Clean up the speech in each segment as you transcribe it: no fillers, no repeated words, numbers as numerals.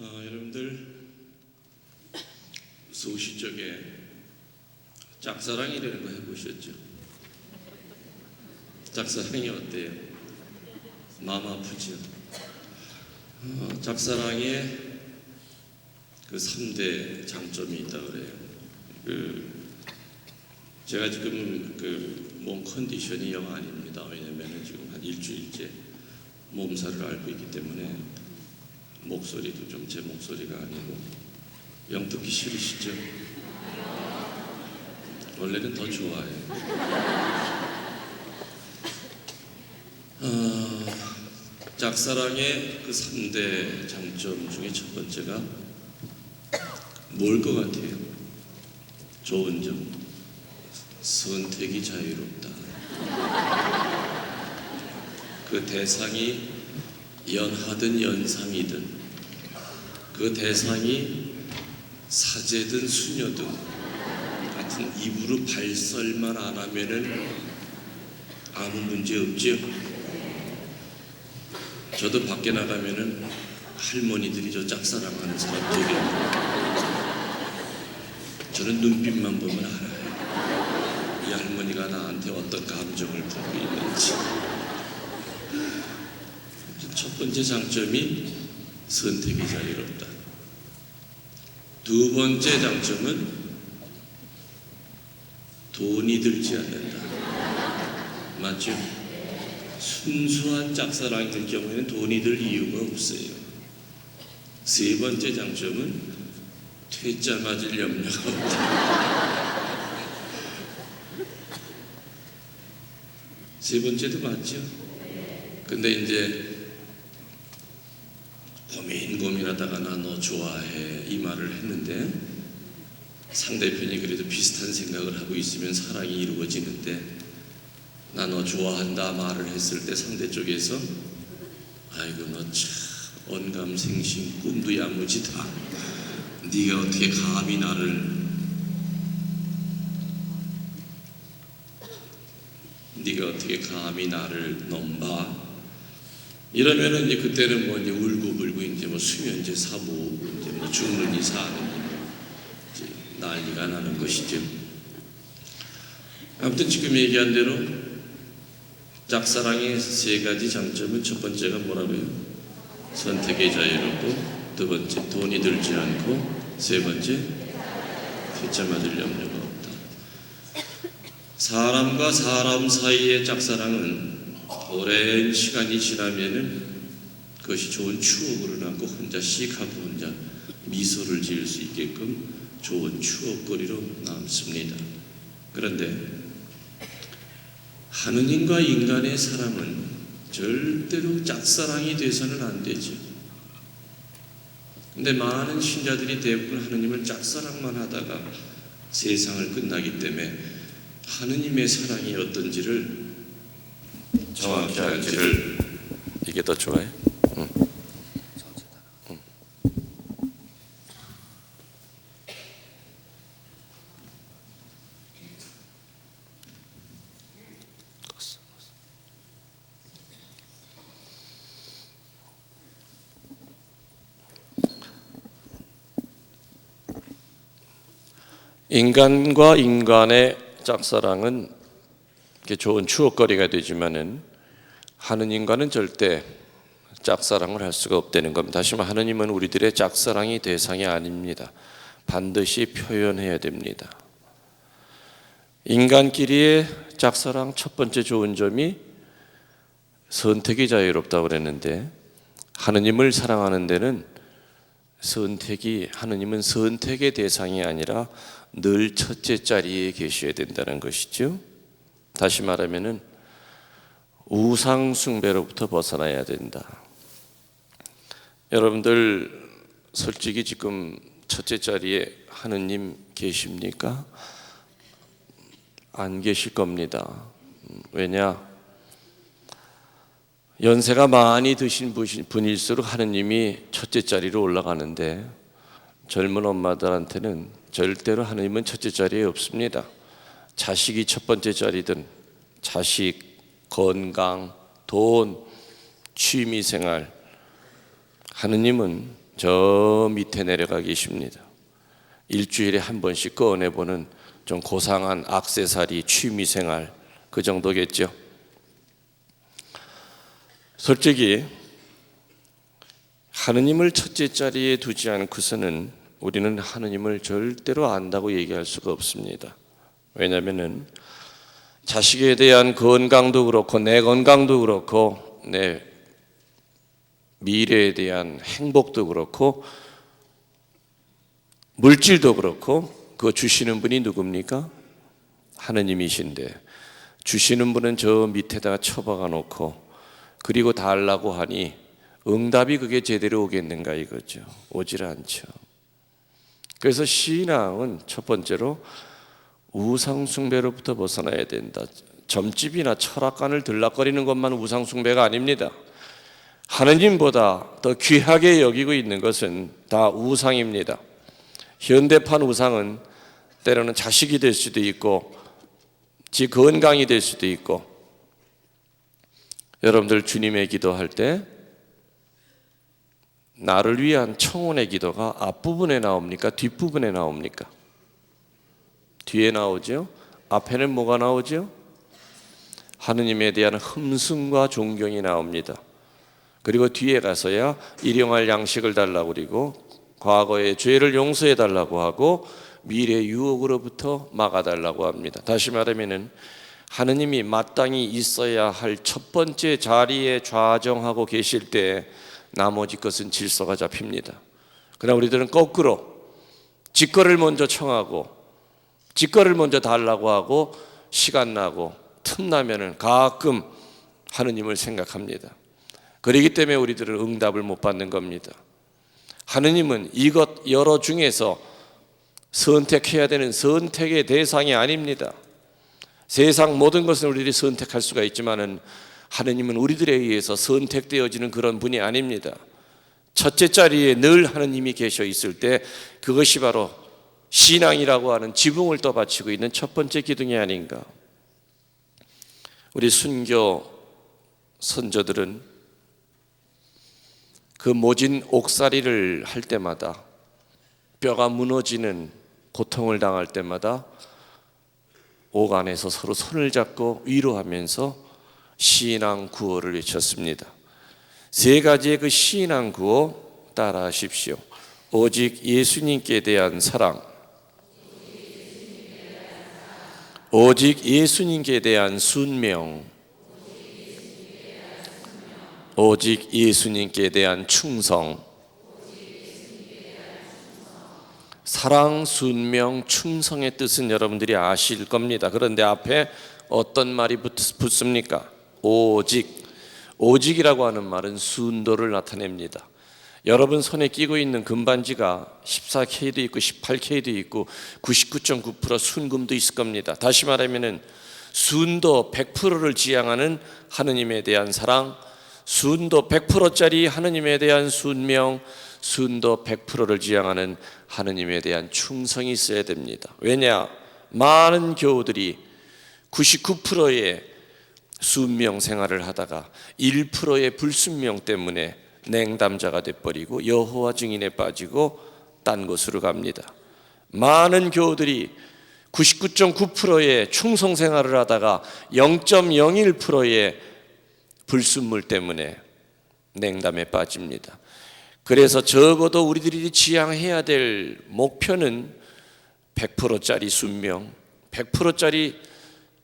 여러분들 수시 쪽에 짝사랑이라는 거 해보셨죠? 짝사랑이 어때요? 마음 아프죠? 짝사랑에 그 3대 장점이 있다 그래요. 제가 지금 몸 컨디션이 영 아닙니다. 왜냐면 지금 한 일주일째 몸살을 앓고 있기 때문에 목소리도 좀 제 목소리가 아니고 영 듣기 싫으시죠? 원래는 더 좋아요. 짝사랑의 그 3대 장점 중에 첫 번째가 뭘 것 같아요? 좋은 점, 선택이 자유롭다. 그 대상이 연하든 연상이든 그 대상이 사제든 수녀든 하여튼 입으로 발설만 안 하면은 아무 문제 없죠. 저도 밖에 나가면은 할머니들이 저 짝사랑하는 사람 되게 저는 눈빛만 보면 알아요. 이 할머니가 나한테 어떤 감정을 품고 있는지. 첫 번째 장점이 선택이 자유롭다. 두 번째 장점은 돈이 들지 않는다. 맞죠? 순수한 짝사랑일 경우에는 돈이 들 이유가 없어요. 세 번째 장점은 퇴짜 맞을 염려가 없다. 세 번째도 맞죠? 근데 이제 고민하다가 나 너 좋아해 이 말을 했는데 상대편이 그래도 비슷한 생각을 하고 있으면 사랑이 이루어지는데 나 너 좋아한다 말을 했을 때 상대 쪽에서 아이고 너 참 언감생심 꿈도 야무지다. 네가 어떻게 감히 나를 넘봐? 이러면은 이제 그때는 뭐 이제 울고불고 이제 뭐 수면제 사모으고 이제 뭐 죽느니 사느니 이제 난리가 나는 것이죠. 아무튼 지금 얘기한 대로 짝사랑의 세 가지 장점은 첫 번째가 뭐라고요? 선택의 자유롭고, 두 번째 돈이 들지 않고, 세 번째 퇴짜 맞을 염려가 없다. 사람과 사람 사이의 짝사랑은 오랜 시간이 지나면은 그것이 좋은 추억으로 남고 혼자 씩하고 혼자 미소를 지을 수 있게끔 좋은 추억거리로 남습니다. 그런데 하느님과 인간의 사랑은 절대로 짝사랑이 돼서는 안 되죠. 근데 많은 신자들이 대부분 하느님을 짝사랑만 하다가 세상을 끝나기 때문에 하느님의 사랑이 어떤지를 정확히 알지를. 이게 더 좋아요? 인간과 인간의 짝사랑은 좋은 추억거리가 되지만은 하느님과는 절대 짝사랑을 할 수가 없다는 겁니다. 다시 말하면 하느님은 우리들의 짝사랑이 대상이 아닙니다. 반드시 표현해야 됩니다. 인간끼리의 짝사랑 첫 번째 좋은 점이 선택이 자유롭다고 그랬는데 하느님을 사랑하는 데는 하느님은 선택의 대상이 아니라 늘 첫째 자리에 계셔야 된다는 것이죠. 다시 말하면은 우상 숭배로부터 벗어나야 된다. 여러분들 솔직히 지금 첫째 자리에 하느님 계십니까? 안 계실 겁니다. 왜냐? 연세가 많이 드신 분일수록 하느님이 첫째 자리로 올라가는데 젊은 엄마들한테는 절대로 하느님은 첫째 자리에 없습니다. 자식이 첫 번째 자리든 자식, 건강, 돈, 취미생활, 하느님은 저 밑에 내려가 계십니다. 일주일에 한 번씩 꺼내보는 좀 고상한 액세서리 취미생활, 그 정도겠죠. 솔직히 하느님을 첫째 자리에 두지 않고서는 우리는 하느님을 절대로 안다고 얘기할 수가 없습니다. 왜냐하면 자식에 대한 건강도 그렇고 내 건강도 그렇고 내 미래에 대한 행복도 그렇고 물질도 그렇고 그거 주시는 분이 누굽니까? 하느님이신데 주시는 분은 저 밑에다가 처박아 놓고 그리고 달라고 하니 응답이 그게 제대로 오겠는가 이거죠. 오질 않죠. 그래서 신앙은 첫 번째로 우상숭배로부터 벗어나야 된다. 점집이나 철학관을 들락거리는 것만 우상숭배가 아닙니다. 하느님보다 더 귀하게 여기고 있는 것은 다 우상입니다. 현대판 우상은 때로는 자식이 될 수도 있고 지 건강이 될 수도 있고, 여러분들 주님의 기도할 때 나를 위한 청혼의 기도가 앞부분에 나옵니까? 뒷부분에 나옵니까? 뒤에 나오죠? 앞에는 뭐가 나오죠? 하느님에 대한 흠숭과 존경이 나옵니다. 그리고 뒤에 가서야 일용할 양식을 달라고 그리고 과거의 죄를 용서해 달라고 하고 미래 유혹으로부터 막아달라고 합니다. 다시 말하면 하느님이 마땅히 있어야 할 첫 번째 자리에 좌정하고 계실 때 나머지 것은 질서가 잡힙니다. 그러나 우리들은 거꾸로 직거를 먼저 청하고 직거를 먼저 달라고 하고 시간 나고 틈나면은 가끔 하느님을 생각합니다. 그렇기 때문에 우리들은 응답을 못 받는 겁니다. 하느님은 이것 여러 중에서 선택해야 되는 선택의 대상이 아닙니다. 세상 모든 것을 우리들이 선택할 수가 있지만은 하느님은 우리들에 의해서 선택되어지는 그런 분이 아닙니다. 첫째 자리에 늘 하느님이 계셔 있을 때 그것이 바로 신앙이라고 하는 지붕을 떠받치고 있는 첫 번째 기둥이 아닌가. 우리 순교 선조들은 그 모진 옥살이를 할 때마다 뼈가 무너지는 고통을 당할 때마다 옥 안에서 서로 손을 잡고 위로하면서 신앙 구호를 외쳤습니다. 세 가지의 그 신앙 구호 따라하십시오. 오직 예수님께 대한 사랑, 오직 예수님께 대한 순명, 오직 예수님께 대한 충성. 사랑, 순명, 충성의 뜻은 여러분들이 아실 겁니다. 그런데 앞에 어떤 말이 붙습니까? 오직. 오직이라고 하는 말은 순도를 나타냅니다. 여러분 손에 끼고 있는 금반지가 14K도 있고 18K도 있고 99.9% 순금도 있을 겁니다. 다시 말하면 순도 100%를 지향하는 하느님에 대한 사랑, 순도 100%짜리 하느님에 대한 순명, 순도 100%를 지향하는 하느님에 대한 충성이 있어야 됩니다. 왜냐? 많은 교우들이 99%의 순명 생활을 하다가 1%의 불순명 때문에 냉담자가 돼버리고 여호와 증인에 빠지고 딴 곳으로 갑니다. 많은 교우들이 99.9%의 충성 생활을 하다가 0.01%의 불순물 때문에 냉담에 빠집니다. 그래서 적어도 우리들이 지향해야 될 목표는 100%짜리 순명, 100%짜리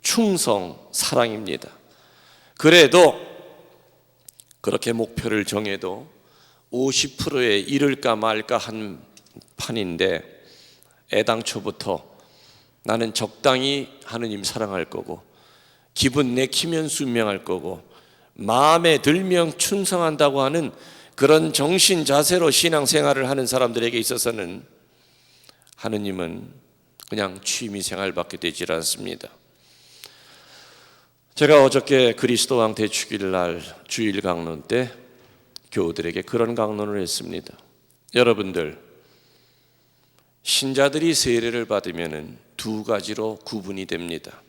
충성, 사랑입니다. 그래도 그렇게 목표를 정해도 50%에 이를까 말까 한 판인데 애당초부터 나는 적당히 하느님 사랑할 거고 기분 내키면 순명할 거고 마음에 들면 충성한다고 하는 그런 정신 자세로 신앙생활을 하는 사람들에게 있어서는 하느님은 그냥 취미생활밖에 되질 않습니다. 제가 어저께 그리스도 왕 대축일날 주일 강론 때 교우들에게 그런 강론을 했습니다. 여러분들, 신자들이 세례를 받으면 두 가지로 구분이 됩니다.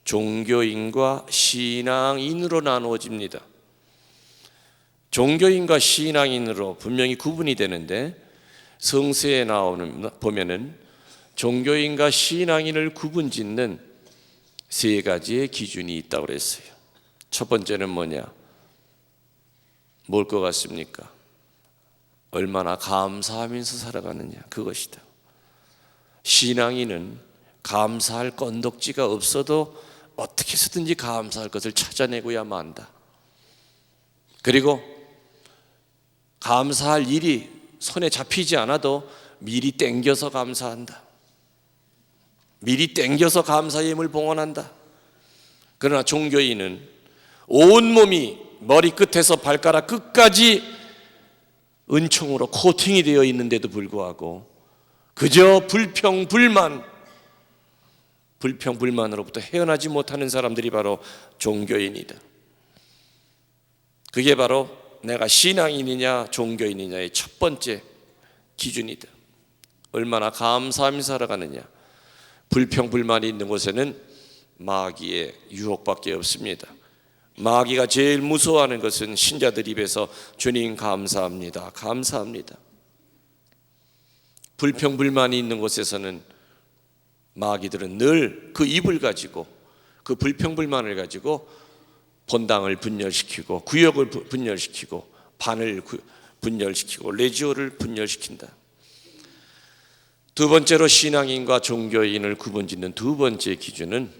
종교인과 신앙인으로 나누어집니다. 종교인과 신앙인으로 분명히 구분이 되는데, 성서에 보면은 종교인과 신앙인을 구분짓는 세 가지의 기준이 있다고 그랬어요. 첫 번째는 뭐냐? 뭘 것 같습니까? 얼마나 감사하면서 살아가느냐, 그것이다. 신앙인은 감사할 건덕지가 없어도 어떻게 해서든지 감사할 것을 찾아내고야 만다. 그리고 감사할 일이 손에 잡히지 않아도 미리 땡겨서 감사한다. 미리 땡겨서 감사의 힘을 봉헌한다. 그러나 종교인은 온몸이 머리끝에서 발가락 끝까지 은총으로 코팅이 되어 있는데도 불구하고 그저 불평불만으로부터 헤어나지 못하는 사람들이 바로 종교인이다. 그게 바로 내가 신앙인이냐 종교인이냐의 첫 번째 기준이다. 얼마나 감사하며 살아가느냐. 불평불만이 있는 곳에는 마귀의 유혹밖에 없습니다. 마귀가 제일 무서워하는 것은 신자들 입에서 주님 감사합니다, 감사합니다. 불평불만이 있는 곳에서는 마귀들은 늘 그 입을 가지고, 그 불평불만을 가지고 본당을 분열시키고, 구역을 분열시키고, 반을 분열시키고, 레지오를 분열시킨다. 두 번째로 신앙인과 종교인을 구분짓는 두 번째 기준은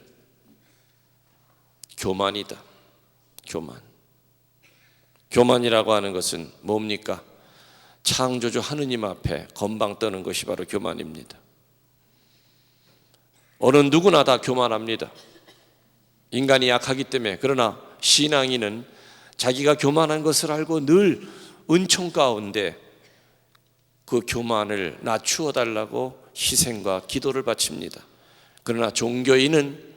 교만이다. 교만이라고 하는 것은 뭡니까? 창조주 하느님 앞에 건방 떠는 것이 바로 교만입니다. 어느 누구나 다 교만합니다. 인간이 약하기 때문에. 그러나 신앙인은 자기가 교만한 것을 알고 늘 은총 가운데 그 교만을 낮추어 달라고 희생과 기도를 바칩니다. 그러나 종교인은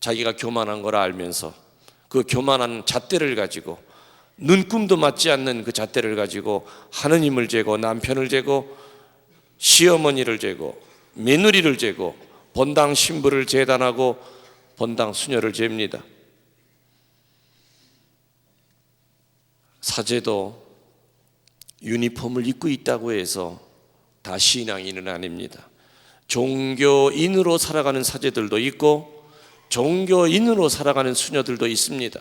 자기가 교만한 걸 알면서 그 교만한 잣대를 가지고, 눈금도 맞지 않는 그 잣대를 가지고 하느님을 재고, 남편을 재고, 시어머니를 재고, 며느리를 재고, 본당 신부를 재단하고 본당 수녀를 잽니다. 사제도 유니폼을 입고 있다고 해서 다 신앙인은 아닙니다. 종교인으로 살아가는 사제들도 있고 종교인으로 살아가는 수녀들도 있습니다.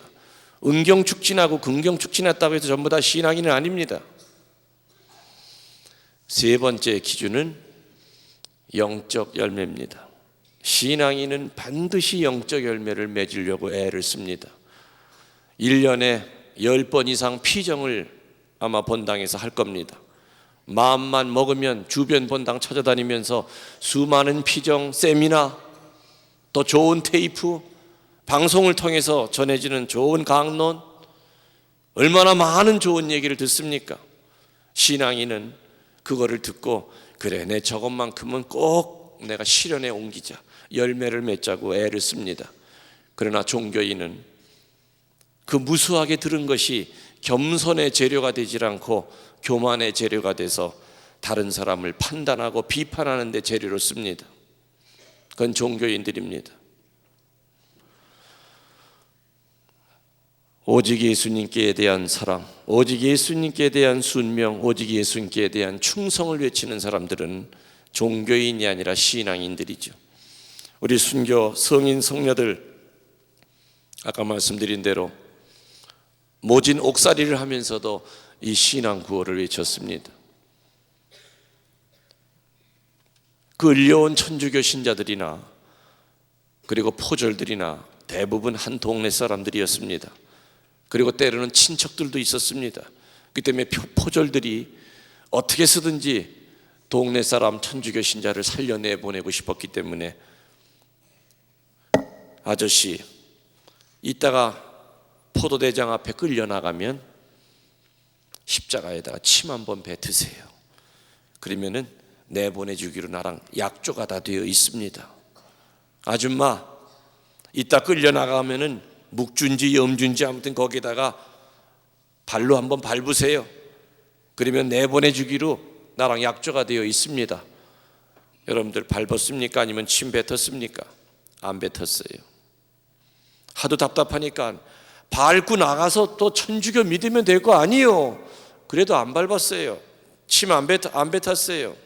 은경축진하고 금경축진했다고 해서 전부 다 신앙인은 아닙니다. 세 번째 기준은 영적 열매입니다. 신앙인은 반드시 영적 열매를 맺으려고 애를 씁니다. 1년에 10번 이상 피정을 아마 본당에서 할 겁니다. 마음만 먹으면 주변 본당 찾아다니면서 수많은 피정, 세미나, 더 좋은 테이프, 방송을 통해서 전해지는 좋은 강론, 얼마나 많은 좋은 얘기를 듣습니까? 신앙인은 그거를 듣고, 그래, 내 저것만큼은 꼭 내가 실현에 옮기자, 열매를 맺자고 애를 씁니다. 그러나 종교인은 그 무수하게 들은 것이 겸손의 재료가 되질 않고 교만의 재료가 돼서 다른 사람을 판단하고 비판하는 데 재료로 씁니다. 그건 종교인들입니다. 오직 예수님께 대한 사랑, 오직 예수님께 대한 순명, 오직 예수님께 대한 충성을 외치는 사람들은 종교인이 아니라 신앙인들이죠. 우리 순교 성인 성녀들, 아까 말씀드린 대로 모진 옥살이를 하면서도 이 신앙 구호를 외쳤습니다. 그 을려온 천주교 신자들이나 그리고 포졸들이나 대부분 한 동네 사람들이었습니다. 그리고 때로는 친척들도 있었습니다. 그 때문에 포졸들이 어떻게 해서든지 동네 사람 천주교 신자를 살려내보내고 싶었기 때문에, 아저씨 이따가 포도대장 앞에 끌려나가면 십자가에다가 침 한번 뱉으세요. 그러면은 내보내주기로 나랑 약조가 다 되어 있습니다. 아줌마 이따 끌려나가면은 묵준지 염준지 아무튼 거기다가 발로 한번 밟으세요. 그러면 내보내주기로 나랑 약조가 되어 있습니다. 여러분들 밟았습니까? 아니면 침 뱉었습니까? 안 뱉었어요. 하도 답답하니까 밟고 나가서 또 천주교 믿으면 될 거 아니에요. 그래도 안 밟았어요. 침 안 뱉었어요.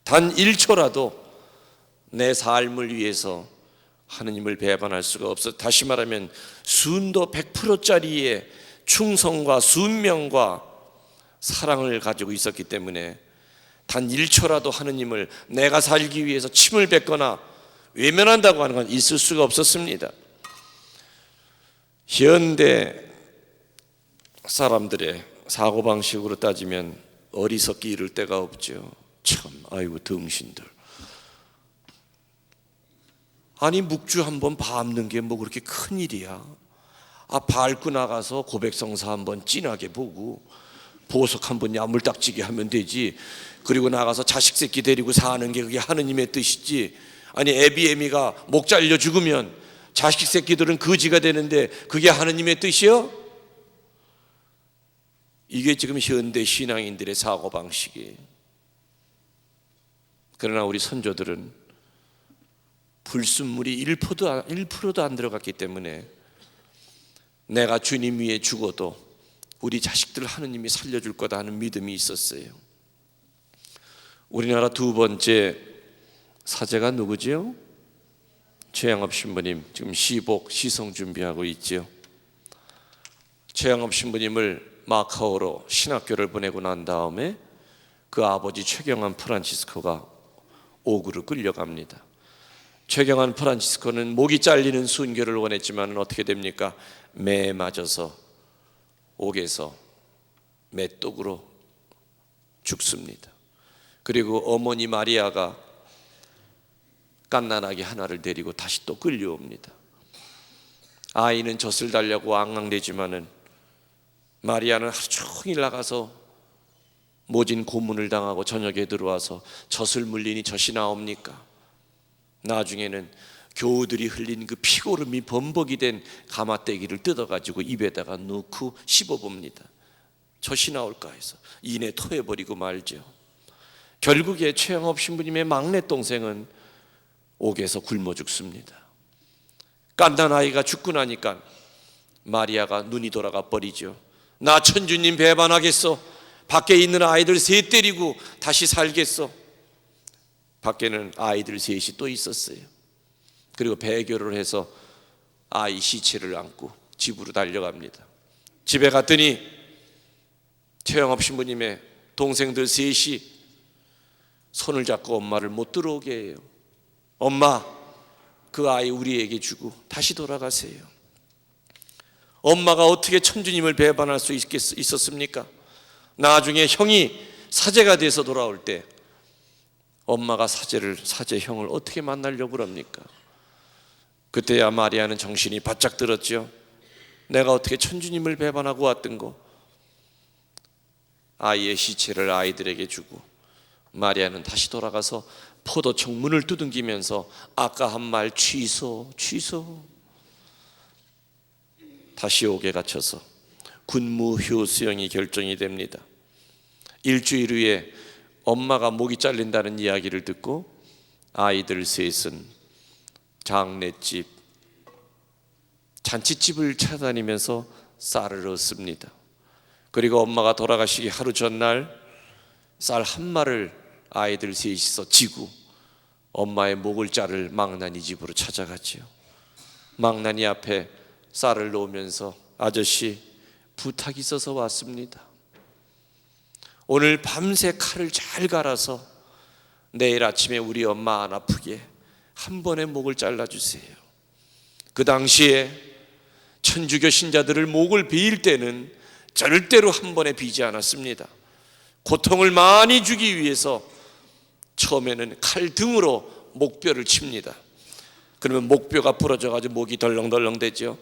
단 1초라도 내 삶을 위해서 하느님을 배반할 수가 없어. 다시 말하면 순도 100%짜리의 충성과 순명과 사랑을 가지고 있었기 때문에 단 1초라도 하느님을 내가 살기 위해서 침을 뱉거나 외면한다고 하는 건 있을 수가 없었습니다. 현대 사람들의 사고방식으로 따지면 어리석기 이를 데가 없죠. 참, 아이고 등신들. 아니 묵주 한번 밟는 게 뭐 그렇게 큰일이야. 밟고 나가서 고백성사 한번 진하게 보고 보석 한번 야물딱지게 하면 되지. 그리고 나가서 자식 새끼 데리고 사는 게 그게 하느님의 뜻이지. 아니 애비애미가 목 잘려 죽으면 자식 새끼들은 거지가 되는데 그게 하느님의 뜻이요? 이게 지금 현대 신앙인들의 사고방식이에요. 그러나 우리 선조들은 불순물이 1%도 안 들어갔기 때문에 내가 주님 위에 죽어도 우리 자식들 하느님이 살려줄 거다 하는 믿음이 있었어요. 우리나라 두 번째 사제가 누구지요? 최양업 신부님. 지금 시복 시성 준비하고 있죠. 최양업 신부님을 마카오로 신학교를 보내고 난 다음에 그 아버지 최경환 프란치스코가 옥으로 끌려갑니다. 최경환 프란치스코는 목이 잘리는 순교를 원했지만 어떻게 됩니까? 매에 맞아서 옥에서 메뚜기로 죽습니다. 그리고 어머니 마리아가 갓난아기 하나를 데리고 다시 또 끌려옵니다. 아이는 젖을 달라고 앙앙대지만은 마리아는 하루 종일 나가서 모진 고문을 당하고 저녁에 들어와서 젖을 물리니 젖이 나옵니까? 나중에는 교우들이 흘린 그 피고름이 범벅이 된 가마떼기를 뜯어가지고 입에다가 넣고 씹어봅니다. 젖이 나올까 해서 이내 토해버리고 말죠. 결국에 최양업 신부님의 막내 동생은 옥에서 굶어 죽습니다. 갓난아이가 죽고 나니까 마리아가 눈이 돌아가 버리죠. 나 천주님 배반하겠어. 밖에 있는 아이들 셋 데리고 다시 살겠어. 밖에는 아이들 셋이 또 있었어요. 그리고 배교를 해서 아이 시체를 안고 집으로 달려갑니다. 집에 갔더니 최영업 신부님의 동생들 셋이 손을 잡고 엄마를 못 들어오게 해요. 엄마, 그 아이 우리에게 주고 다시 돌아가세요. 엄마가 어떻게 천주님을 배반할 수 있었습니까? 나중에 형이 사제가 돼서 돌아올 때 엄마가 사제 형을 어떻게 만나려고 그럽니까? 그때야 마리아는 정신이 바짝 들었죠. 내가 어떻게 천주님을 배반하고 왔던고. 아이의 시체를 아이들에게 주고 마리아는 다시 돌아가서 포도청 문을 두둥기면서 아까 한 말 취소. 다시 옥에 갇혀서 군무효 수형이 결정이 됩니다. 일주일 후에 엄마가 목이 잘린다는 이야기를 듣고 아이들 셋은 장례집, 잔치집을 찾아다니면서 쌀을 얻습니다. 그리고 엄마가 돌아가시기 하루 전날 쌀 한 마를 아이들 셋이서 지고 엄마의 목을 자를 망나니 집으로 찾아갔지요. 망나니 앞에 쌀을 놓으면서 아저씨 부탁이 있어서 왔습니다. 오늘 밤새 칼을 잘 갈아서 내일 아침에 우리 엄마 안 아프게 한 번에 목을 잘라주세요. 그 당시에 천주교 신자들을 목을 베일 때는 절대로 한 번에 비지 않았습니다. 고통을 많이 주기 위해서 처음에는 칼 등으로 목뼈를 칩니다. 그러면 목뼈가 부러져가지고 목이 덜렁덜렁 되죠.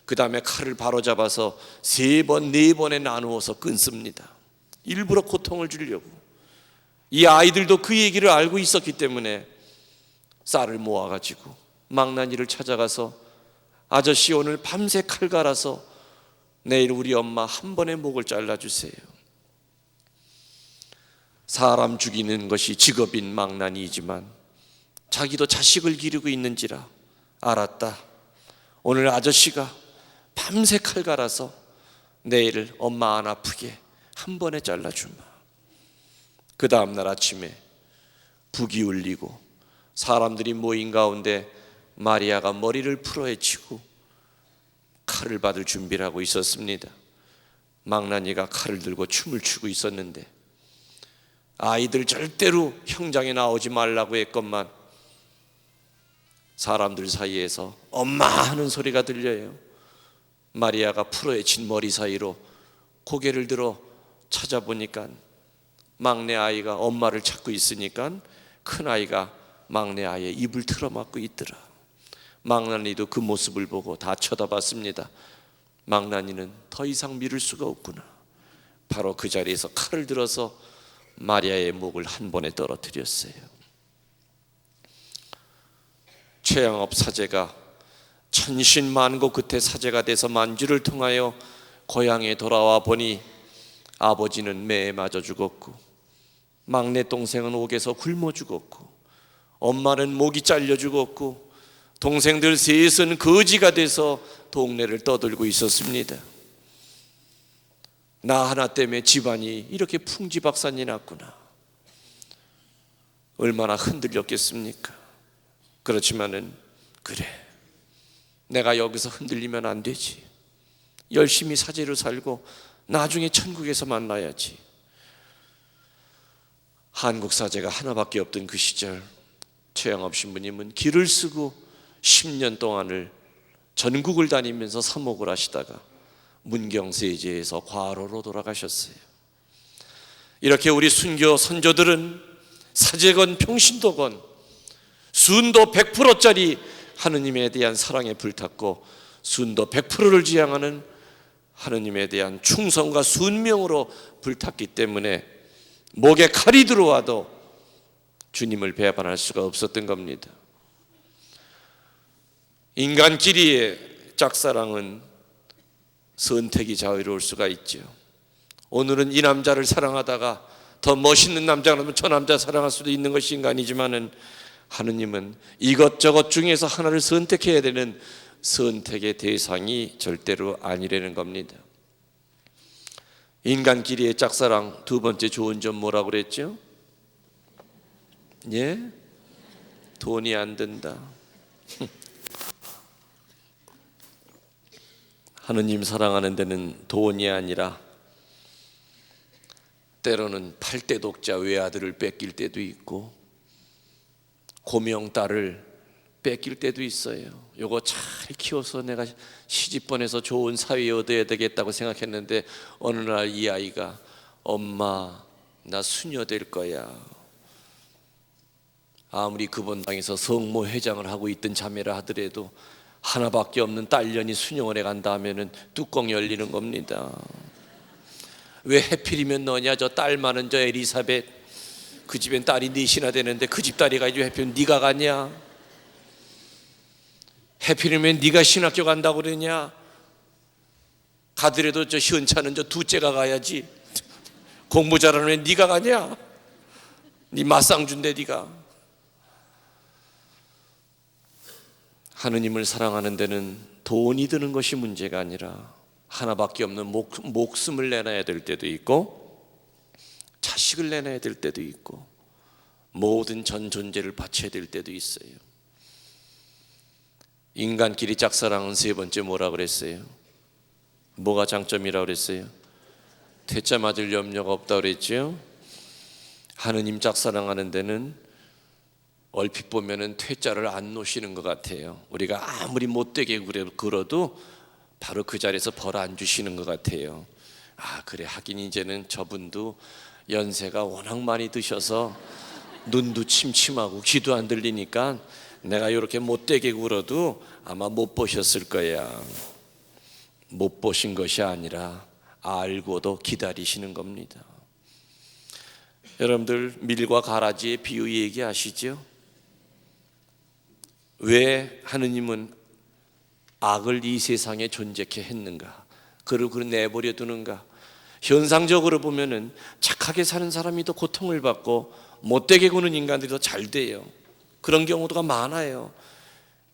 그 다음에 칼을 바로 잡아서 3번, 4번에 나누어서 끊습니다. 일부러 고통을 주려고. 이 아이들도 그 얘기를 알고 있었기 때문에 쌀을 모아가지고 망나니를 찾아가서 아저씨 오늘 밤새 칼 갈아서 내일 우리 엄마 한 번에 목을 잘라주세요. 사람 죽이는 것이 직업인 망나니이지만 자기도 자식을 기르고 있는지라 알았다. 오늘 아저씨가 밤새 칼 갈아서 내일 엄마 안 아프게 한 번에 잘라주마. 그 다음날 아침에 북이 울리고 사람들이 모인 가운데 마리아가 머리를 풀어헤치고 칼을 받을 준비를 하고 있었습니다. 망나니가 칼을 들고 춤을 추고 있었는데 아이들 절대로 형장에 나오지 말라고 했건만 사람들 사이에서 엄마 하는 소리가 들려요. 마리아가 풀어헤친 머리 사이로 고개를 들어 찾아보니까 막내 아이가 엄마를 찾고 있으니까 큰 아이가 막내 아이의 입을 틀어막고 있더라. 망나니도 그 모습을 보고 다 쳐다봤습니다. 망나니는 더 이상 미룰 수가 없구나. 바로 그 자리에서 칼을 들어서 마리아의 목을 한 번에 떨어뜨렸어요. 최양업 사제가 천신만고 끝에 사제가 돼서 만주를 통하여 고향에 돌아와 보니 아버지는 매에 맞아 죽었고 막내 동생은 옥에서 굶어 죽었고 엄마는 목이 잘려 죽었고 동생들 셋은 거지가 돼서 동네를 떠들고 있었습니다. 나 하나 때문에 집안이 이렇게 풍지박산이 났구나. 얼마나 흔들렸겠습니까? 그렇지만은 그래, 내가 여기서 흔들리면 안 되지. 열심히 사제로 살고 나중에 천국에서 만나야지. 한국 사제가 하나밖에 없던 그 시절 최양업 신부님은 길을 쓰고 10년 동안을 전국을 다니면서 사목을 하시다가 문경세제에서 과로로 돌아가셨어요. 이렇게 우리 순교 선조들은 사제건 평신도건 순도 100%짜리 하느님에 대한 사랑에 불탔고 순도 100%를 지향하는 하느님에 대한 충성과 순명으로 불탔기 때문에 목에 칼이 들어와도 주님을 배반할 수가 없었던 겁니다. 인간끼리의 짝사랑은 선택이 자유로울 수가 있죠. 오늘은 이 남자를 사랑하다가 더 멋있는 남자라면 저 남자 사랑할 수도 있는 것이 인간이지만은 하느님은 이것저것 중에서 하나를 선택해야 되는 선택의 대상이 절대로 아니라는 겁니다. 인간끼리의 짝사랑 두 번째 좋은 점 뭐라고 그랬죠? 예? 돈이 안 든다. 하느님 사랑하는 데는 돈이 아니라 때로는 팔대독자 외아들을 뺏길 때도 있고 고명딸을 뺏길 때도 있어요. 요거 잘 키워서 내가 시집보내서 좋은 사위 얻어야 되겠다고 생각했는데 어느 날 이 아이가 엄마 나 수녀 될 거야. 아무리 그분당에서 성모 회장을 하고 있던 자매라 하더라도 하나밖에 없는 딸년이 수녀원에 간다 하면은 뚜껑 열리는 겁니다. 왜 해필이면 너냐? 저 딸 많은 저 엘리사벳 그 집엔 딸이 넷이나 되는데 그 집 딸이 가지고 해필이면 네가 가냐? 해필이면 네가 신학교 간다고 그러냐? 가더라도 저 현차는 저 둘째가 가야지. 공부 잘하는 네가 가냐? 네 맞상준데 네가. 하느님을 사랑하는 데는 돈이 드는 것이 문제가 아니라 하나밖에 없는 목숨을 내놔야 될 때도 있고 자식을 내놔야 될 때도 있고 모든 전 존재를 바쳐야 될 때도 있어요. 인간끼리 짝사랑은 세 번째 뭐라 그랬어요? 뭐가 장점이라고 그랬어요? 퇴짜 맞을 염려가 없다고 그랬죠? 하느님 짝사랑하는 데는 얼핏 보면은 퇴짜를 안 놓으시는 것 같아요. 우리가 아무리 못되게 굴어도 바로 그 자리에서 벌 안 주시는 것 같아요. 아 그래 하긴 이제는 저분도 연세가 워낙 많이 드셔서 눈도 침침하고 귀도 안 들리니까 내가 이렇게 못되게 굴어도 아마 못 보셨을 거야. 못 보신 것이 아니라 알고도 기다리시는 겁니다. 여러분들 밀과 가라지의 비유 얘기하시죠? 왜 하느님은 악을 이 세상에 존재케 했는가? 그를 내버려 두는가? 현상적으로 보면은 착하게 사는 사람이 더 고통을 받고 못되게 구는 인간들이 더 잘 돼요. 그런 경우가 많아요.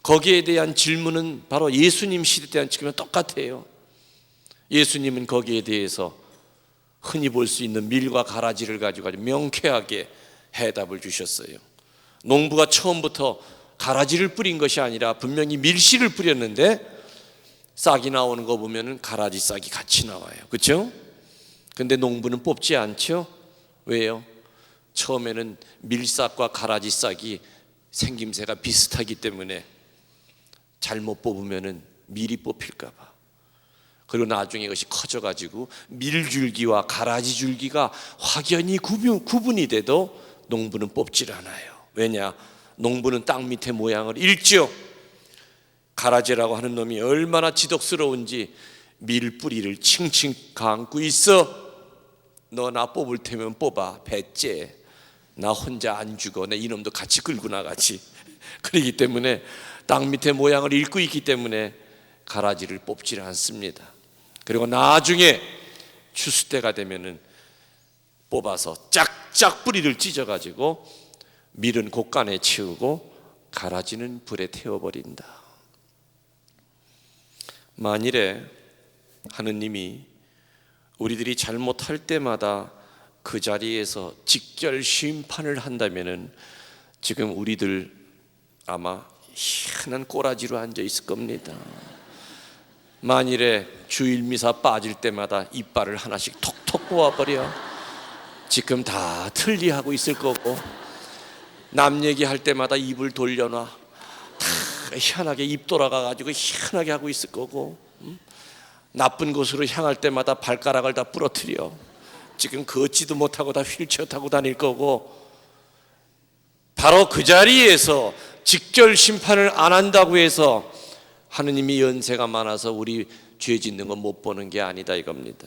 거기에 대한 질문은 바로 예수님 시대 대한 질문과 똑같아요. 예수님은 거기에 대해서 흔히 볼 수 있는 밀과 가라지를 가지고 아주 명쾌하게 해답을 주셨어요. 농부가 처음부터 가라지를 뿌린 것이 아니라 분명히 밀씨를 뿌렸는데 싹이 나오는 거 보면은 가라지 싹이 같이 나와요. 그렇죠? 근데 농부는 뽑지 않죠? 왜요? 처음에는 밀싹과 가라지 싹이 생김새가 비슷하기 때문에 잘못 뽑으면은 밀이 뽑힐까 봐. 그리고 나중에 이것이 커져가지고 밀줄기와 가라지 줄기가 확연히 구분이 돼도 농부는 뽑질 않아요. 왜냐? 농부는 땅 밑의 모양을 읽죠. 가라지라고 하는 놈이 얼마나 지독스러운지 밀 뿌리를 칭칭 감고 있어. 너 나 뽑을 테면 뽑아. 배째. 나 혼자 안 죽어. 내 이놈도 같이 끌고 나가지. 그렇기 때문에 땅 밑의 모양을 읽고 있기 때문에 가라지를 뽑질 않습니다. 그리고 나중에 추수 때가 되면은 뽑아서 짝짝 뿌리를 찢어가지고 밀은 곡간에 채우고 가라지는 불에 태워버린다. 만일에 하느님이 우리들이 잘못할 때마다 그 자리에서 직결 심판을 한다면은 지금 우리들 아마 희한한 꼬라지로 앉아 있을 겁니다. 만일에 주일 미사 빠질 때마다 이빨을 하나씩 톡톡 뽑아버려 지금 다 틀리하고 있을 거고, 남 얘기할 때마다 입을 돌려놔 다 희한하게 입 돌아가가지고 희한하게 하고 있을 거고, 나쁜 곳으로 향할 때마다 발가락을 다 부러뜨려 지금 걷지도 못하고 다 휠체어 타고 다닐 거고, 바로 그 자리에서 직결 심판을 안 한다고 해서 하느님이 연세가 많아서 우리 죄 짓는 거 못 보는 게 아니다 이겁니다.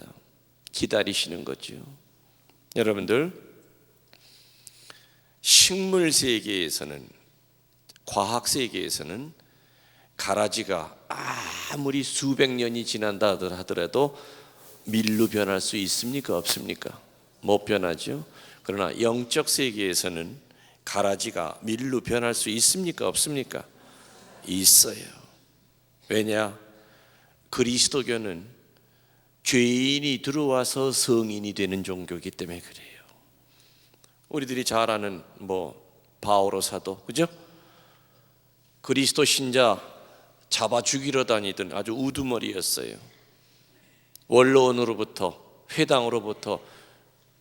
기다리시는 거죠. 여러분들, 식물 세계에서는, 과학 세계에서는 가라지가 아무리 수백 년이 지난다 하더라도 밀로 변할 수 있습니까? 없습니까? 못 변하죠. 그러나 영적 세계에서는 가라지가 밀로 변할 수 있습니까? 없습니까? 있어요. 왜냐? 그리스도교는 죄인이 들어와서 성인이 되는 종교이기 때문에 그래요. 우리들이 잘 아는 바오로 사도, 그죠? 그리스도 신자 잡아 죽이러 다니던 아주 우두머리였어요. 원로원으로부터, 회당으로부터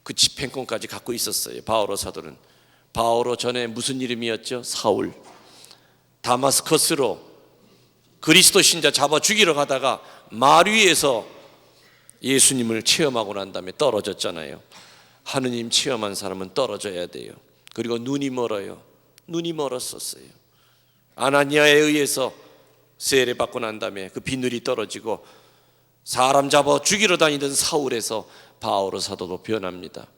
그 집행권까지 갖고 있었어요. 바오로 사도는. 바오로 전에 무슨 이름이었죠? 사울. 다마스커스로 그리스도 신자 잡아 죽이러 가다가 말 위에서 예수님을 체험하고 난 다음에 떨어졌잖아요. 하느님 체험한 사람은 떨어져야 돼요. 그리고 눈이 멀어요. 눈이 멀었었어요. 아나니아에 의해서 세례받고 난 다음에 그 비늘이 떨어지고 사람 잡아 죽이러 다니던 사울에서 바오로 사도도 변합니다.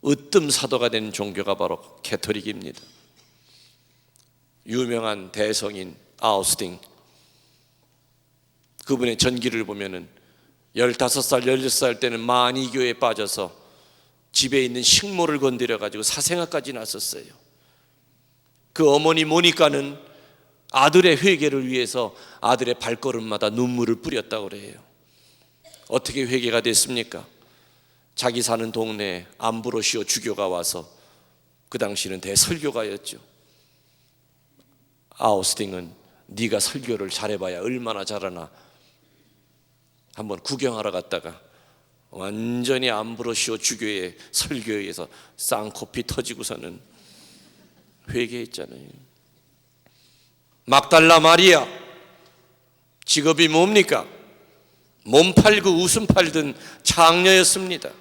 으뜸 사도가 된 종교가 바로 캐토릭입니다. 유명한 대성인 아우스팅, 그분의 전기를 보면은 15살, 16살 때는 만이교에 빠져서 집에 있는 식모를 건드려 가지고 사생아까지 났었어요. 그 어머니 모니카는 아들의 회개를 위해서 아들의 발걸음마다 눈물을 뿌렸다고 그래요. 어떻게 회개가 됐습니까? 자기 사는 동네에 암브로시오 주교가 와서, 그 당시는 대설교가였죠. 아우스팅은 네가 설교를 잘해봐야 얼마나 잘하나 한번 구경하러 갔다가 완전히 암브로시오 주교의 설교에 의해서 쌍코피 터지고서는 회개했잖아요. 막달라 마리아, 직업이 뭡니까? 몸 팔고 웃음 팔던 창녀였습니다.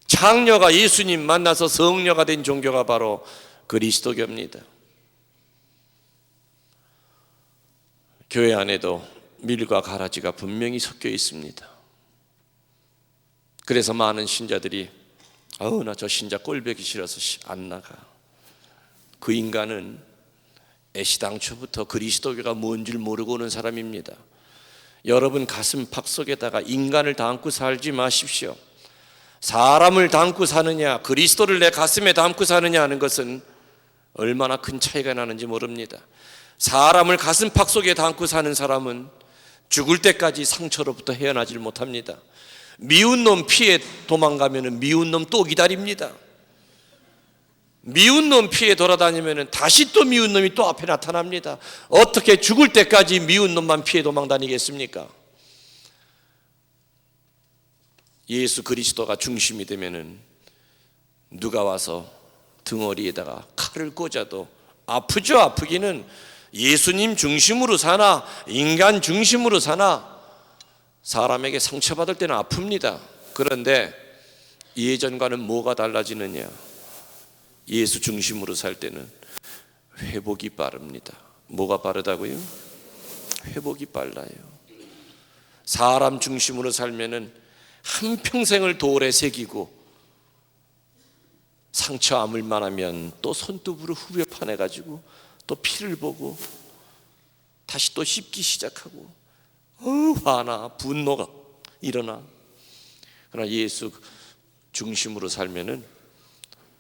창녀가 예수님 만나서 성녀가 된 종교가 바로 그리스도교입니다. 교회 안에도 밀과 가라지가 분명히 섞여 있습니다. 그래서 많은 신자들이 나 저 신자 꼴보기 싫어서 안 나가. 그 인간은 애시당초부터 그리스도교가 뭔 줄 모르고 오는 사람입니다. 여러분 가슴 팍 속에다가 인간을 담고 살지 마십시오. 사람을 담고 사느냐, 그리스도를 내 가슴에 담고 사느냐 하는 것은 얼마나 큰 차이가 나는지 모릅니다. 사람을 가슴팍 속에 담고 사는 사람은 죽을 때까지 상처로부터 헤어나질 못합니다. 미운 놈 피해 도망가면 미운 놈 또 기다립니다. 미운 놈 피해 돌아다니면 다시 또 미운 놈이 또 앞에 나타납니다. 어떻게 죽을 때까지 미운 놈만 피해 도망다니겠습니까? 예수 그리스도가 중심이 되면은 누가 와서 등허리에다가 칼을 꽂아도 아프죠. 아프기는 예수님 중심으로 사나 인간 중심으로 사나 사람에게 상처받을 때는 아픕니다. 그런데 예전과는 뭐가 달라지느냐? 예수 중심으로 살 때는 회복이 빠릅니다. 뭐가 빠르다고요? 회복이 빨라요. 사람 중심으로 살면은 한평생을 돌에 새기고 상처 아물만 하면 또 손두부로 후벼 파내가지고 또 피를 보고 다시 또 씹기 시작하고 화나 분노가 일어나. 그러나 예수 중심으로 살면은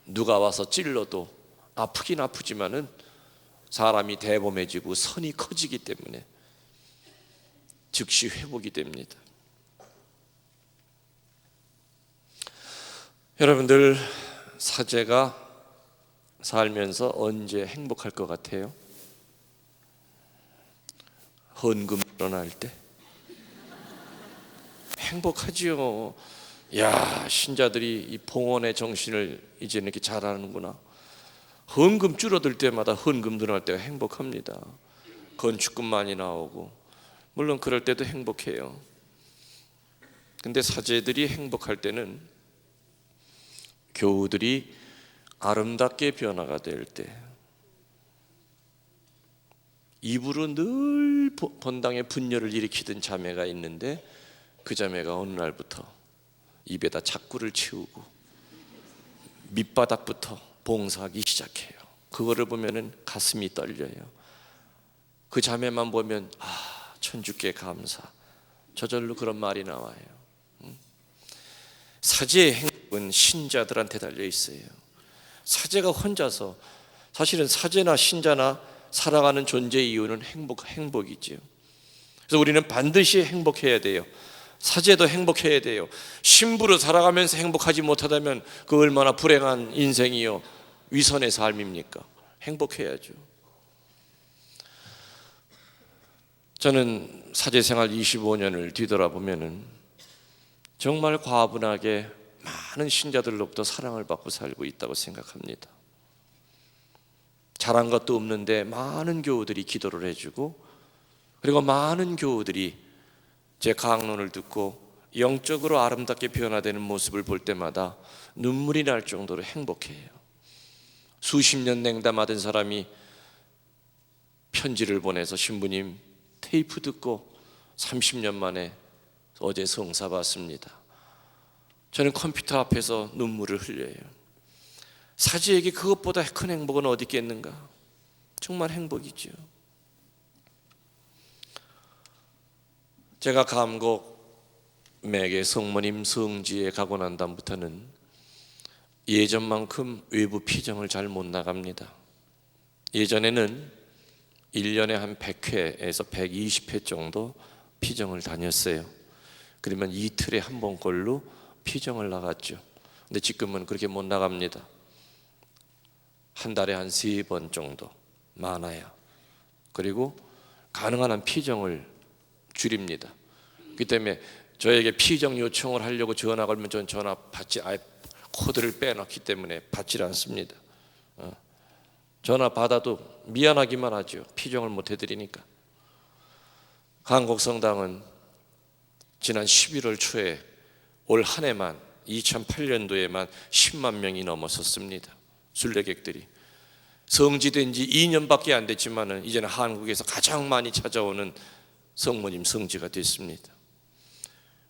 누가 와서 찔러도 아프긴 아프지만은 사람이 대범해지고 선이 커지기 때문에 즉시 회복이 됩니다. 여러분들 사제가 살면서 언제 행복할 것 같아요? 헌금 일어날 때 행복하지요. 야, 신자들이 이 봉헌의 정신을 이제 이렇게 잘하는구나. 헌금 줄어들 때마다 헌금 늘어날 때가 행복합니다. 건축금 많이 나오고 물론 그럴 때도 행복해요. 근데 사제들이 행복할 때는 교우들이 아름답게 변화가 될 때, 입으로 늘 본당에 분열을 일으키던 자매가 있는데 그 자매가 어느 날부터 입에다 자꾸를 채우고 밑바닥부터 봉사하기 시작해요. 그거를 보면은 가슴이 떨려요. 그 자매만 보면 천주께 감사, 저절로 그런 말이 나와요. 사제의 행복은 신자들한테 달려 있어요. 사제가 혼자서, 사실은 사제나 신자나 살아가는 존재의 이유는 행복이지요. 그래서 우리는 반드시 행복해야 돼요. 사제도 행복해야 돼요. 신부로 살아가면서 행복하지 못하다면 그 얼마나 불행한 인생이요 위선의 삶입니까? 행복해야죠. 저는 사제 생활 25년을 뒤돌아보면은 정말 과분하게 많은 신자들로부터 사랑을 받고 살고 있다고 생각합니다. 잘한 것도 없는데 많은 교우들이 기도를 해주고, 그리고 많은 교우들이 제 강론을 듣고 영적으로 아름답게 변화되는 모습을 볼 때마다 눈물이 날 정도로 행복해요. 수십 년 냉담하던 사람이 편지를 보내서 신부님 테이프 듣고 30년 만에 어제 성사 받습니다. 저는 컴퓨터 앞에서 눈물을 흘려요. 사제에게 그것보다 큰 행복은 어디 있겠는가? 정말 행복이죠. 제가 감곡맥의 성모님 성지에 가고 난 다음부터는 예전만큼 외부 피정을 잘 못 나갑니다. 예전에는 1년에 한 100회에서 120회 정도 피정을 다녔어요. 그러면 이틀에 한 번꼴로 피정을 나갔죠. 근데 지금은 그렇게 못 나갑니다. 한 달에 한 3번 정도, 많아야. 그리고 가능한 한 피정을 줄입니다. 그렇기 때문에 저에게 피정 요청을 하려고 전화 걸면 전 전화 받지, 아예 코드를 빼놨기 때문에 받질 않습니다. 전화 받아도 미안하기만 하죠. 피정을 못 해드리니까. 한국성당은 지난 11월 초에 올 한 해만 2008년도에만 10만 명이 넘었었습니다. 순례객들이. 성지된 지 2년밖에 안 됐지만 이제는 한국에서 가장 많이 찾아오는 성모님 성지가 됐습니다.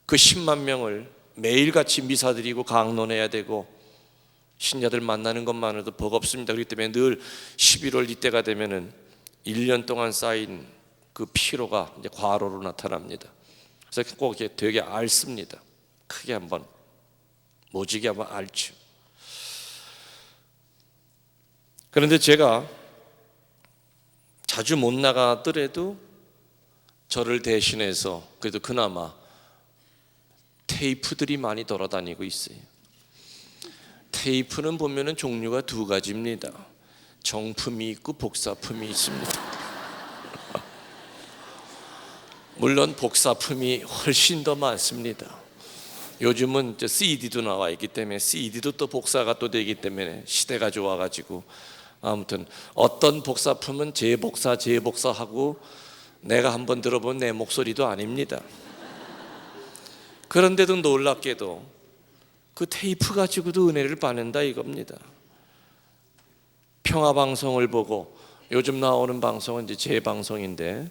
그 10만 명을 매일같이 미사드리고 강론해야 되고 신자들 만나는 것만으로도 버겁습니다. 그렇기 때문에 늘 11월 이때가 되면은 1년 동안 쌓인 그 피로가 이제 과로로 나타납니다. 그래서 꼭 이렇게 되게 앓습니다. 크게 한번 모지게 한번 앓죠. 그런데 제가 자주 못 나가더라도 저를 대신해서 그래도 그나마 테이프들이 많이 돌아다니고 있어요. 테이프는 보면은 종류가 두 가지입니다. 정품이 있고 복사품이 있습니다. 물론 복사품이 훨씬 더 많습니다. 요즘은 CD도 나와 있기 때문에 CD도 또 복사가 또 되기 때문에 시대가 좋아가지고 아무튼 어떤 복사품은 재복사하고 내가 한번 들어본 내 목소리도 아닙니다. 그런데도 놀랍게도 그 테이프 가지고도 은혜를 받는다 이겁니다. 평화방송을 보고 요즘 나오는 방송은 이제 재방송인데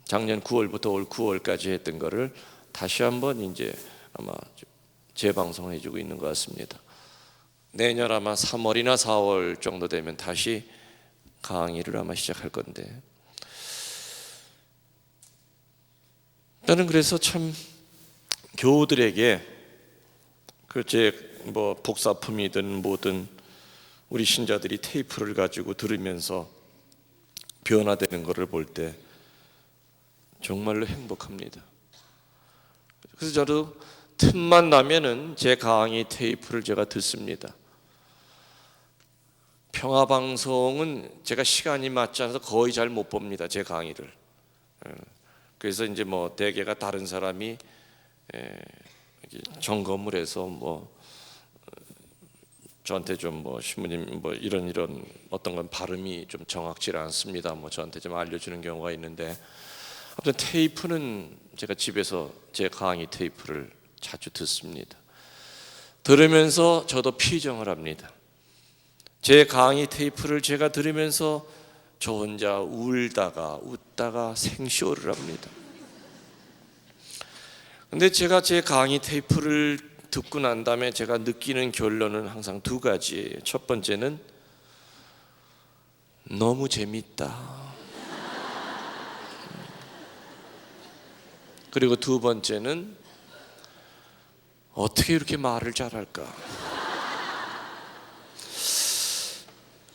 작년 9월부터 올 9월까지 했던 거를 다시 한번 이제 아마 재방송해 주고 있는 것 같습니다. 내년 아마 3월이나 4월 정도 되면 다시 강의를 아마 시작할 건데 나는 그래서 참 교우들에게 뭐 복사품이든 뭐든 우리 신자들이 테이프를 가지고 들으면서 변화되는 것을 볼 때 정말로 행복합니다. 그래서 저도 틈만 나면은 제 강의 테이프를 제가 듣습니다. 평화방송은 제가 시간이 맞지 않아서 거의 잘 못 봅니다. 제 강의를. 그래서 이제 뭐 대개가 다른 사람이 점검을 해서 뭐 저한테 좀 뭐 신부님 뭐 이런 어떤 건 발음이 좀 정확치 않습니다. 뭐 저한테 좀 알려주는 경우가 있는데 아무튼 테이프는 제가 집에서 제 강의 테이프를 자주 듣습니다. 들으면서 저도 피정을 합니다. 제 강의 테이프를 제가 들으면서 저 혼자 울다가 웃다가 생쇼를 합니다. 근데 제가 제 강의 테이프를 듣고 난 다음에 제가 느끼는 결론은 항상 두 가지예요. 첫 번째는 너무 재밌다. 그리고 두 번째는 어떻게 이렇게 말을 잘할까?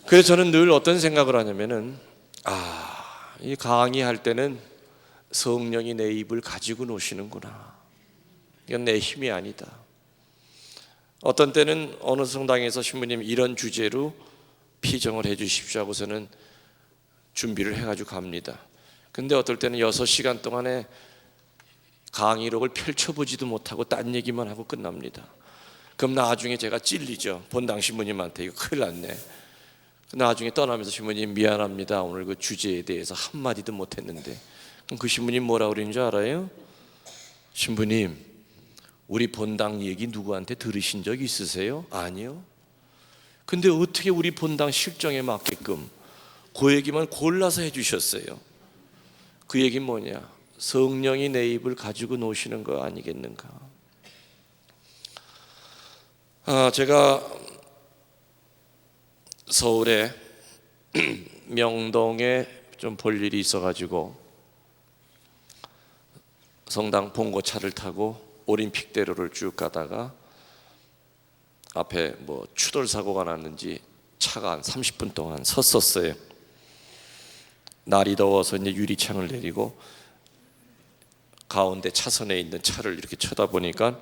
그래서 저는 늘 어떤 생각을 하냐면은 이 강의할 때는 성령이 내 입을 가지고 노시는구나. 이건 내 힘이 아니다. 어떤 때는 어느 성당에서 신부님 이런 주제로 피정을 해 주십시오 하고서는 준비를 해가지고 갑니다. 근데 어떨 때는 6시간 동안에 강의록을 펼쳐보지도 못하고 딴 얘기만 하고 끝납니다. 그럼 나중에 제가 찔리죠. 본당 신부님한테 이거 큰일 났네. 나중에 떠나면서 신부님 미안합니다. 오늘 그 주제에 대해서 한마디도 못했는데. 그럼 그 신부님 뭐라 그러는 줄 알아요? 신부님 우리 본당 얘기 누구한테 들으신 적 있으세요? 아니요. 근데 어떻게 우리 본당 실정에 맞게끔 그 얘기만 골라서 해주셨어요? 그 얘기는 뭐냐? 성령이 내 입을 가지고 노시는 거 아니겠는가? 제가 서울에 명동에 좀 볼 일이 있어가지고 성당 봉고차를 타고 올림픽대로를 쭉 가다가 앞에 뭐 추돌 사고가 났는지 차가 한 30분 동안 섰었어요. 날이 더워서 이제 유리창을 내리고 가운데 차선에 있는 차를 이렇게 쳐다보니까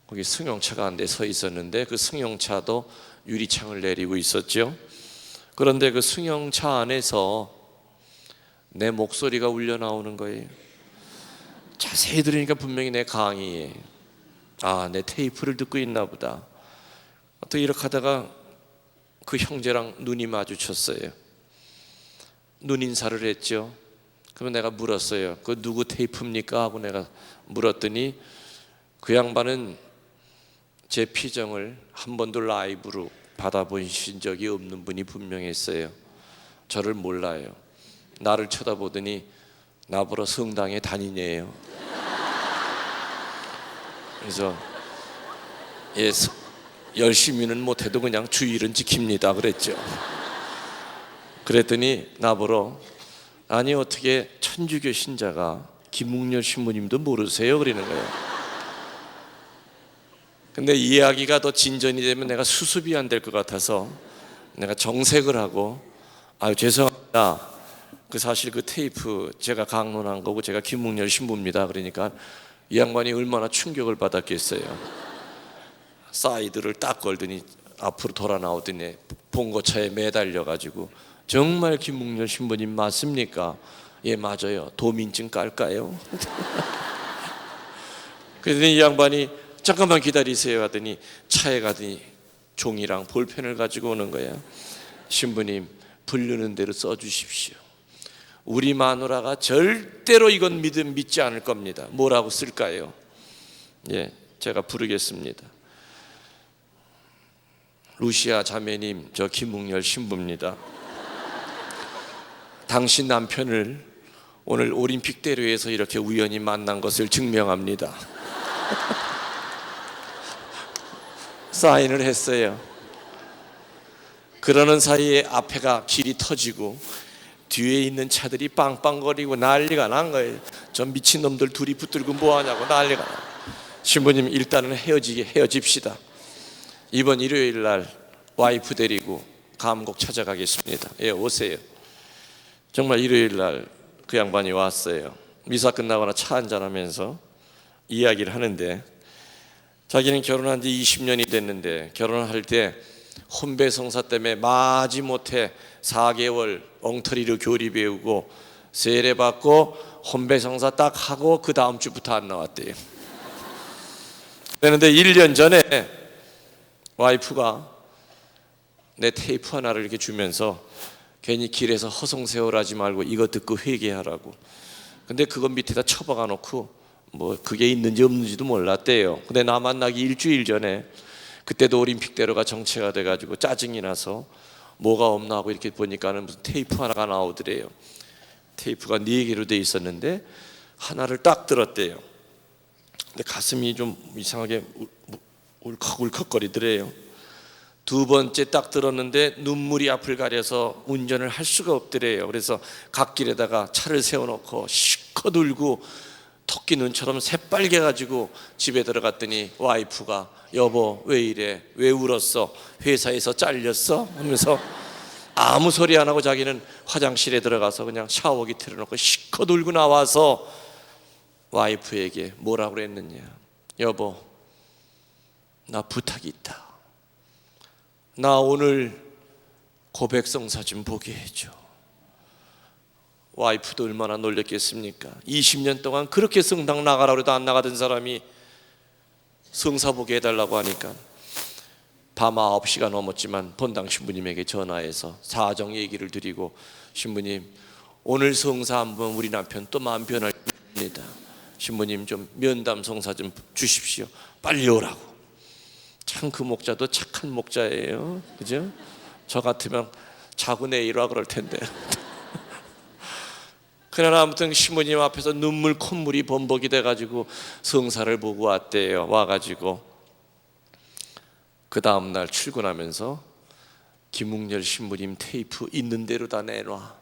거기 승용차가 한 대 서 있었는데 그 승용차도 유리창을 내리고 있었죠. 그런데 그 승용차 안에서 내 목소리가 울려 나오는 거예요. 자세히 들으니까 분명히 내 강의에 내 테이프를 듣고 있나 보다. 또 이렇게 하다가 그 형제랑 눈이 마주쳤어요. 눈 인사를 했죠. 그러면 내가 물었어요. 그 누구 테이프입니까? 하고 내가 물었더니 그 양반은 제 피정을 한 번도 라이브로 받아보신 적이 없는 분이 분명했어요. 저를 몰라요. 나를 쳐다보더니 나보러 성당에 다니네요. 그래서 열심히는 못해도 그냥 주일은 지킵니다 그랬죠. 그랬더니 나보러 아니 어떻게 천주교 신자가 김웅렬 신부님도 모르세요? 그러는 거예요. 근데 이야기가 더 진전이 되면 내가 수습이 안 될 것 같아서 내가 정색을 하고 죄송합니다. 사실 그 테이프 제가 강론한 거고 제가 김웅열 신부입니다. 그러니까 이 양반이 얼마나 충격을 받았겠어요. 사이드를 딱 걸더니 앞으로 돌아 나오더니 봉고차에 매달려 가지고 정말 김웅열 신부님 맞습니까? 예, 맞아요. 도민증 깔까요? 그랬더니 이 양반이 잠깐만 기다리세요 하더니 차에 가더니 종이랑 볼펜을 가지고 오는 거야. 신부님, 부르는 대로 써주십시오. 우리 마누라가 절대로 이건 믿지 않을 겁니다. 뭐라고 쓸까요? 예, 제가 부르겠습니다. 루시아 자매님, 저 김웅열 신부입니다. 당신 남편을 오늘 올림픽대로에서 이렇게 우연히 만난 것을 증명합니다. 사인을 했어요. 그러는 사이에 앞에가 길이 터지고 뒤에 있는 차들이 빵빵거리고 난리가 난 거예요. 저 미친놈들 둘이 붙들고 뭐하냐고 난리가 나. 신부님, 일단은 헤어집시다. 이번 일요일 날 와이프 데리고 감곡 찾아가겠습니다. 예, 오세요. 정말 일요일 날 그 양반이 왔어요. 미사 끝나거나 차 한잔하면서 이야기를 하는데 자기는 결혼한 지 20년이 됐는데 결혼할 때 혼배성사 때문에 마지못해 4개월 엉터리로 교리 배우고 세례 받고 혼배성사 딱 하고 그 다음 주부터 안 나왔대요. 그런데 1년 전에 와이프가 내 테이프 하나를 이렇게 주면서 괜히 길에서 허송세월하지 말고 이거 듣고 회개하라고. 근데 그거 밑에다 처박아 놓고 뭐 그게 있는지 없는지도 몰랐대요. 근데 나 만나기 일주일 전에 그때도 올림픽대로가 정체가 돼가지고 짜증이 나서 뭐가 없나 하고 이렇게 보니까는 무슨 테이프 하나가 나오더래요. 테이프가 4개로 돼 있었는데 하나를 딱 들었대요. 근데 가슴이 좀 이상하게 울컥울컥거리더래요. 두 번째 딱 들었는데 눈물이 앞을 가려서 운전을 할 수가 없더래요. 그래서 갓길에다가 차를 세워놓고 실컷 울고 토끼 눈처럼 새빨개 가지고 집에 들어갔더니 와이프가 여보 왜 이래? 왜 울었어? 회사에서 잘렸어? 하면서 아무 소리 안 하고 자기는 화장실에 들어가서 그냥 샤워기 틀어놓고 실컷 울고 나와서 와이프에게 뭐라고 그랬느냐. 여보, 나 부탁이 있다. 나 오늘 고백성사 좀 보게 해줘. 와이프도 얼마나 놀랬겠습니까? 20년 동안 그렇게 성당 나가라고 해도 안 나가던 사람이 성사 보게 해달라고 하니까 밤 9시가 넘었지만 본당 신부님에게 전화해서 사정 얘기를 드리고 신부님, 오늘 성사 한번 우리 남편 또 마음 변할 겁니다. 신부님 좀 면담 성사 좀 주십시오. 빨리 오라고. 참 그 목자도 착한 목자예요. 그죠? 저 같으면 자고 내일 와 그럴 텐데. 그러나 아무튼 신부님 앞에서 눈물 콧물이 범벅이 돼가지고 성사를 보고 왔대요. 와가지고 그 다음날 출근하면서 김웅열 신부님 테이프 있는 대로 다 내놔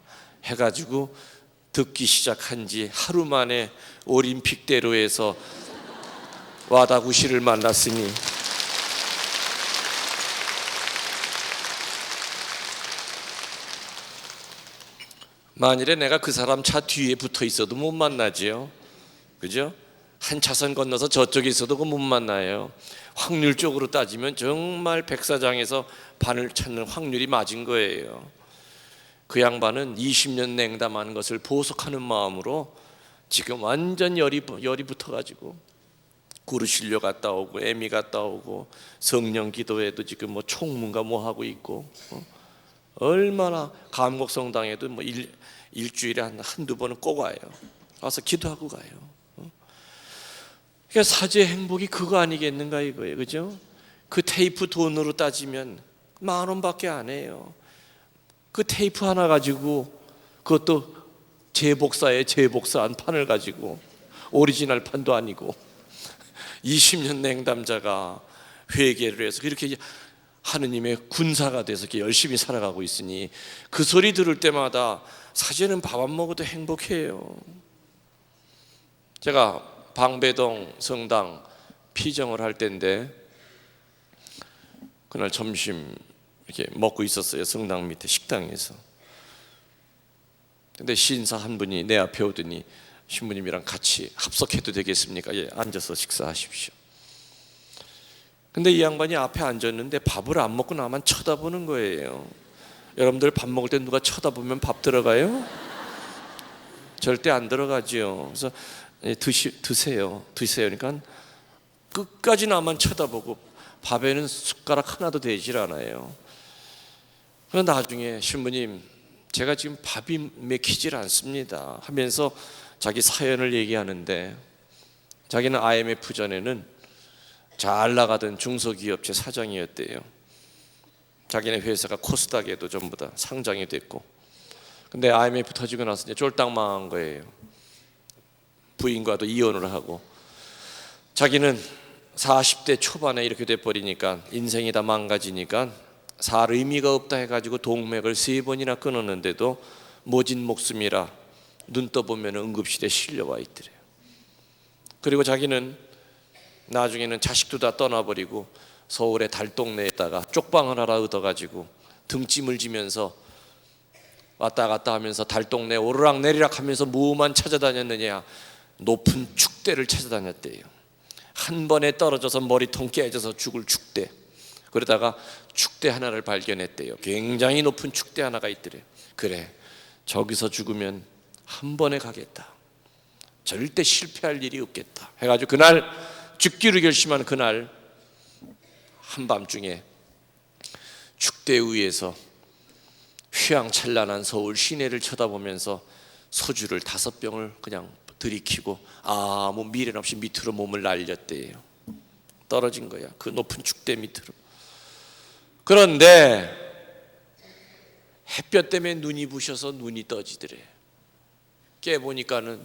해가지고 듣기 시작한 지 하루 만에 올림픽대로에서 와다구 씨를 만났으니 만일에 내가 그 사람 차 뒤에 붙어 있어도 못 만나지요. 그죠? 한 차선 건너서 저쪽에 있어도 못 만나요. 확률적으로 따지면 정말 백사장에서 반을 찾는 확률이 맞은 거예요. 그 양반은 20년 냉담한 것을 보석하는 마음으로 지금 완전 열이 붙어가지고 구르실려 갔다 오고 애미 갔다 오고 성령 기도회도 지금 뭐 총무가 뭐 하고 있고 얼마나 감곡성당에도 뭐 일주일에 한두 번은 꼭 와요. 와서 기도하고 가요. 그러니까 사죄의 행복이 그거 아니겠는가 이거예요. 그죠? 그 테이프 돈으로 따지면 10,000원밖에 안 해요. 그 테이프 하나 가지고 그것도 재복사에 재복사한 판을 가지고 오리지널 판도 아니고 20년 냉담자가 회개를 해서 그렇게 하느님의 군사가 돼서 이렇게 열심히 살아가고 있으니 그 소리 들을 때마다 사실은 밥 안 먹어도 행복해요. 제가 방배동 성당 피정을 할 때인데 그날 점심 이렇게 먹고 있었어요. 성당 밑에 식당에서 근데 시인사 한 분이 내 앞에 오더니 신부님이랑 같이 합석해도 되겠습니까? 예, 앉아서 식사하십시오. 근데 이 양반이 앞에 앉았는데 밥을 안 먹고 나만 쳐다보는 거예요. 여러분들 밥 먹을 때 누가 쳐다보면 밥 들어가요? 절대 안 들어가지요. 그래서 드세요. 그러니까 끝까지 나만 쳐다보고 밥에는 숟가락 하나도 되질 않아요. 그래서 나중에 신부님, 제가 지금 밥이 먹히질 않습니다 하면서 자기 사연을 얘기하는데, 자기는 IMF 전에는 잘 나가던 중소기업체 사장이었대요. 자기네 회사가 코스닥에도 전부 다 상장이 됐고, 근데 IMF 터지고 나서 이제 쫄딱 망한 거예요. 부인과도 이혼을 하고, 자기는 40대 초반에 이렇게 돼버리니까 인생이 다 망가지니까 살 의미가 없다 해가지고 동맥을 3번이나 끊었는데도 모진 목숨이라 눈 떠보면 응급실에 실려와 있더래요. 그리고 자기는 나중에는 자식도 다 떠나버리고 서울의 달동네에다가 쪽방을 하나 얻어가지고 등짐을 지면서 왔다 갔다 하면서 달동네 오르락 내리락 하면서 뭐만 찾아다녔느냐, 높은 축대를 찾아다녔대요. 한 번에 떨어져서 머리통 깨져서 죽을 축대. 그러다가 축대 하나를 발견했대요. 굉장히 높은 축대 하나가 있더래요. 그래, 저기서 죽으면 한 번에 가겠다, 절대 실패할 일이 없겠다 해가지고 그날 죽기로 결심한 그날 한밤중에 축대 위에서 휘황찬란한 서울 시내를 쳐다보면서 소주를 5병을 그냥 들이키고 아무 미련 없이 밑으로 몸을 날렸대요. 떨어진 거야, 그 높은 축대 밑으로. 그런데 햇볕 때문에 눈이 부셔서 눈이 떠지더래. 깨보니까는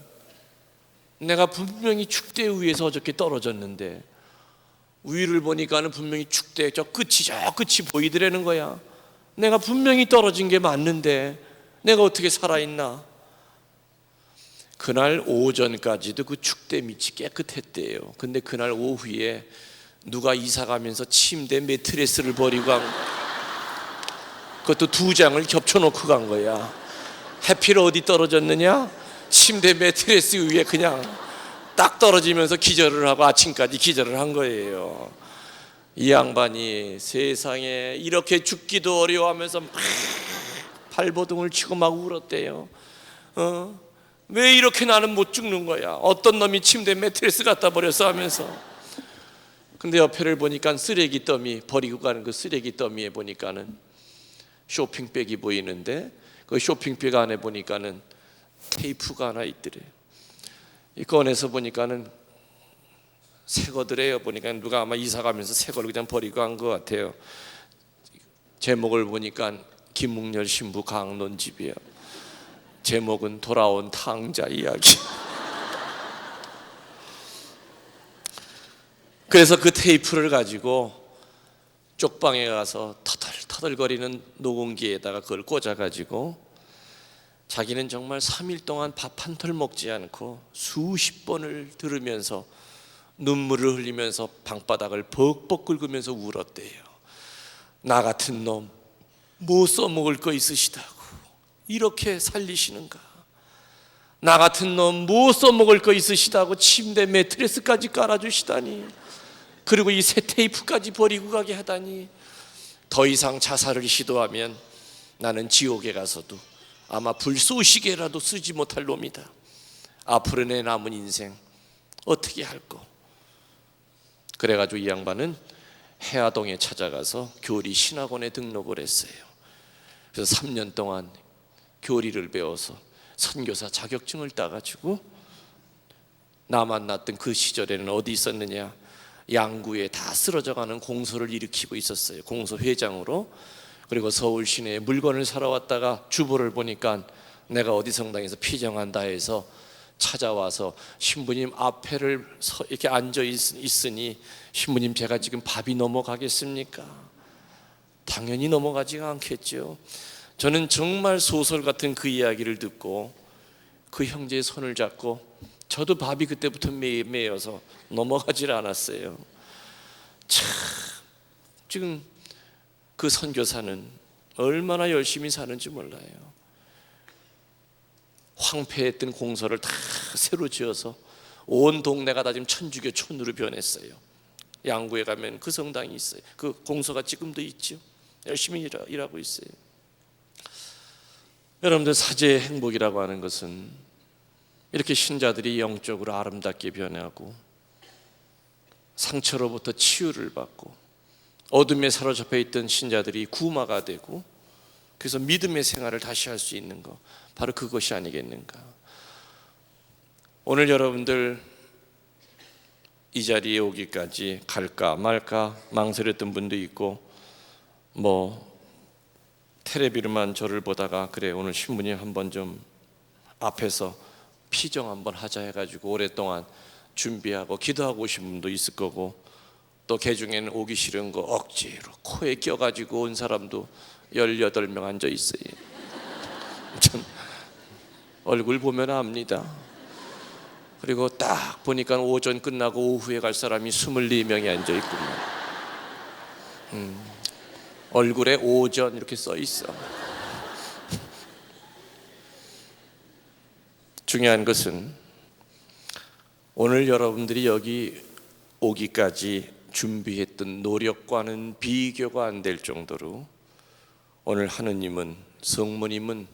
내가 분명히 축대 위에서 어저께 떨어졌는데 위를 보니까는 분명히 축대 저 끝이 보이더라는 거야. 내가 분명히 떨어진 게 맞는데 내가 어떻게 살아있나. 그날 오전까지도 그 축대 밑이 깨끗했대요. 근데 그날 오후에 누가 이사가면서 침대 매트리스를 버리고 간, 그것도 2장을 겹쳐놓고 간 거야. 해필 어디 떨어졌느냐? 침대 매트리스 위에 그냥 딱 떨어지면서 기절을 하고 아침까지 기절을 한 거예요. 이 양반이 세상에 이렇게 죽기도 어려워하면서 막 발버둥을 치고 막 울었대요. 왜 이렇게 나는 못 죽는 거야? 어떤 놈이 침대 매트리스 갖다 버렸어 하면서. 근데 옆에를 보니까 쓰레기 더미, 버리고 가는 그 쓰레기 더미에 보니까는 쇼핑백이 보이는데 그 쇼핑백 안에 보니까는 테이프가 하나 있더래. 이 꺼내서 보니까는 새 거더래요. 보니까 누가 아마 이사 가면서 새 걸 그냥 버리고 간 것 같아요. 제목을 보니까 김웅열 신부 강론집이에요. 제목은 돌아온 탕자 이야기. 그래서 그 테이프를 가지고 쪽방에 가서 터덜터덜거리는 녹음기에다가 그걸 꽂아가지고 자기는 정말 3일 동안 밥 한 톨 먹지 않고 수십 번을 들으면서 눈물을 흘리면서 방바닥을 벅벅 긁으면서 울었대요. 나 같은 놈 뭐 써먹을 거 있으시다고 이렇게 살리시는가. 나 같은 놈 뭐 써먹을 거 있으시다고 침대 매트리스까지 깔아주시다니, 그리고 이 새 테이프까지 버리고 가게 하다니. 더 이상 자살을 시도하면 나는 지옥에 가서도 아마 불쏘시개라도 쓰지 못할 놈이다. 앞으로 내 남은 인생 어떻게 할꼬. 그래가지고 이 양반은 해화동에 찾아가서 교리 신학원에 등록을 했어요. 그래서 3년 동안 교리를 배워서 선교사 자격증을 따가지고, 나 만났던 그 시절에는 어디 있었느냐, 양구에 다 쓰러져가는 공소를 일으키고 있었어요. 공소 회장으로. 그리고 서울 시내에 물건을 사러 왔다가 주보를 보니까 내가 어디 성당에서 피정한다 해서 찾아와서 신부님 앞에를 이렇게 앉아 있으니 신부님 제가 지금 밥이 넘어가겠습니까? 당연히 넘어가지가 않겠죠. 저는 정말 소설 같은 그 이야기를 듣고 그 형제의 손을 잡고 저도 밥이 그때부터 매여서 넘어가질 않았어요. 참, 지금 그 선교사는 얼마나 열심히 사는지 몰라요. 황폐했던 공서를 다 새로 지어서 온 동네가 다 지금 천주교 촌으로 변했어요. 양구에 가면 그 성당이 있어요. 그 공서가 지금도 있죠. 열심히 일하고 있어요. 여러분들, 사제의 행복이라고 하는 것은 이렇게 신자들이 영적으로 아름답게 변하고 상처로부터 치유를 받고 어둠에 사로잡혀 있던 신자들이 구마가 되고 그래서 믿음의 생활을 다시 할 수 있는 것, 바로 그것이 아니겠는가. 오늘 여러분들 이 자리에 오기까지 갈까 말까 망설였던 분도 있고, 텔레비로만 저를 보다가 그래 오늘 신부님 한번 좀 앞에서 피정 한번 하자 해가지고 오랫동안 준비하고 기도하고 오신 분도 있을 거고, 또 개중에는 오기 싫은 거 억지로 코에 껴가지고 온 사람도 18명 앉아 있어요. 참 얼굴 보면 압니다. 그리고 딱 보니까 오전 끝나고 오후에 갈 사람이 24명이 앉아 있군요. 얼굴에 오전 이렇게 써 있어. 중요한 것은 오늘 여러분들이 여기 오기까지 준비했던 노력과는 비교가 안 될 정도로 오늘 하느님은, 성모님은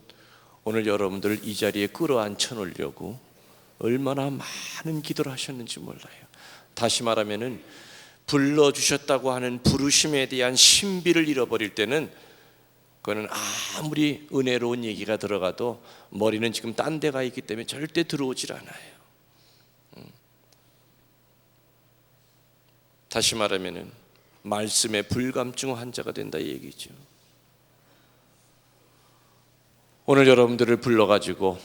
오늘 여러분들을 이 자리에 끌어안쳐 놓으려고 얼마나 많은 기도를 하셨는지 몰라요. 다시 말하면은 불러주셨다고 하는 부르심에 대한 신비를 잃어버릴 때는 그거는 아무리 은혜로운 얘기가 들어가도 머리는 지금 딴 데가 있기 때문에 절대 들어오질 않아요. 다시 말하면은 말씀에 불감증 환자가 된다 이 얘기죠. 오늘 여러분들을 불러가지고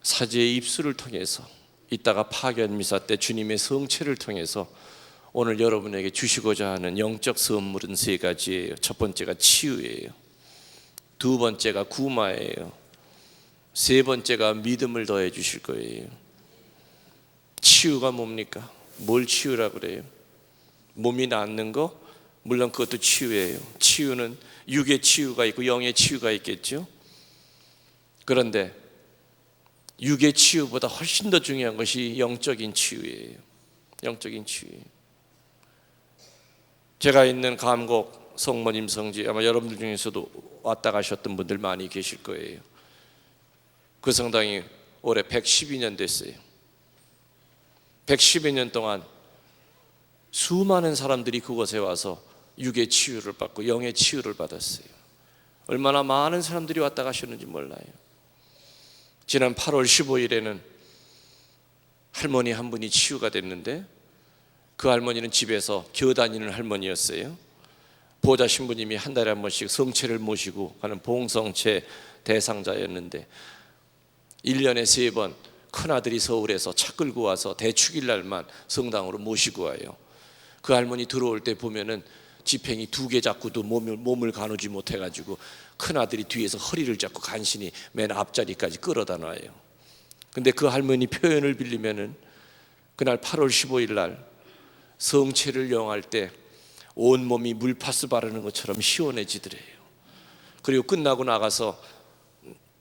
사제의 입술을 통해서 이따가 파견 미사 때 주님의 성체를 통해서 오늘 여러분에게 주시고자 하는 영적 선물은 3가지예요. 첫 번째가 치유예요. 두 번째가 구마예요. 세 번째가 믿음을 더해 주실 거예요. 치유가 뭡니까? 뭘 치유라 그래요? 몸이 낫는 거? 물론 그것도 치유예요. 치유는 육의 치유가 있고 영의 치유가 있겠죠. 그런데 육의 치유보다 훨씬 더 중요한 것이 영적인 치유예요. 영적인 치유예요. 제가 있는 감곡 성모님 성지, 아마 여러분들 중에서도 왔다 가셨던 분들 많이 계실 거예요. 그 성당이 올해 112년 됐어요. 112년 동안 수많은 사람들이 그곳에 와서 육의 치유를 받고 영의 치유를 받았어요. 얼마나 많은 사람들이 왔다 가셨는지 몰라요. 지난 8월 15일에는 할머니 한 분이 치유가 됐는데, 그 할머니는 집에서 겨다니는 할머니였어요. 보좌 신부님이 한 달에 한 번씩 성체를 모시고 가는 봉성체 대상자였는데 1년에 3번 큰아들이 서울에서 차 끌고 와서 대축일 날만 성당으로 모시고 와요. 그 할머니 들어올 때 보면은 지팽이 2개 잡고도 몸을 가누지 못해가지고 큰아들이 뒤에서 허리를 잡고 간신히 맨 앞자리까지 끌어다 놔요. 근데 그 할머니 표현을 빌리면은 그날 8월 15일 날 성체를 영할 때 온몸이 물파스 바르는 것처럼 시원해지더래요. 그리고 끝나고 나가서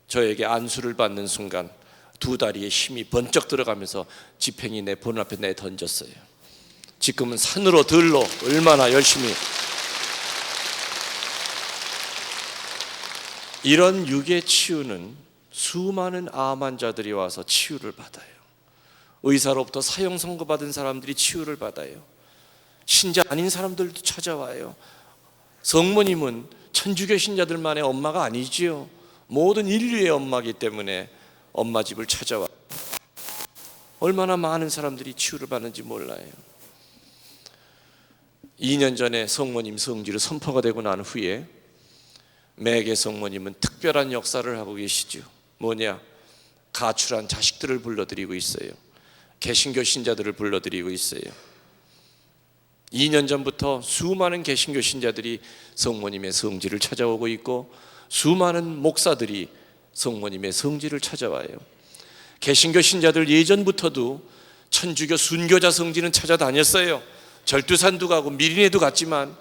저에게 안수를 받는 순간 2 다리에 힘이 번쩍 들어가면서 지팽이 내 본 앞에 내 던졌어요. 지금은 산으로 들로 얼마나 열심히. 이런 육의 치유는 수많은 암 환자들이 와서 치유를 받아요. 의사로부터 사형 선고받은 사람들이 치유를 받아요. 신자 아닌 사람들도 찾아와요. 성모님은 천주교 신자들만의 엄마가 아니지요. 모든 인류의 엄마이기 때문에 엄마 집을 찾아와. 얼마나 많은 사람들이 치유를 받는지 몰라요. 2년 전에 성모님 성지로 선포가 되고 난 후에 매개 성모님은 특별한 역사를 하고 계시죠. 뭐냐? 가출한 자식들을 불러들이고 있어요. 개신교 신자들을 불러들이고 있어요. 2년 전부터 수많은 개신교 신자들이 성모님의 성지를 찾아오고 있고 수많은 목사들이 성모님의 성지를 찾아와요. 개신교 신자들 예전부터도 천주교 순교자 성지는 찾아다녔어요. 절두산도 가고 미린에도 갔지만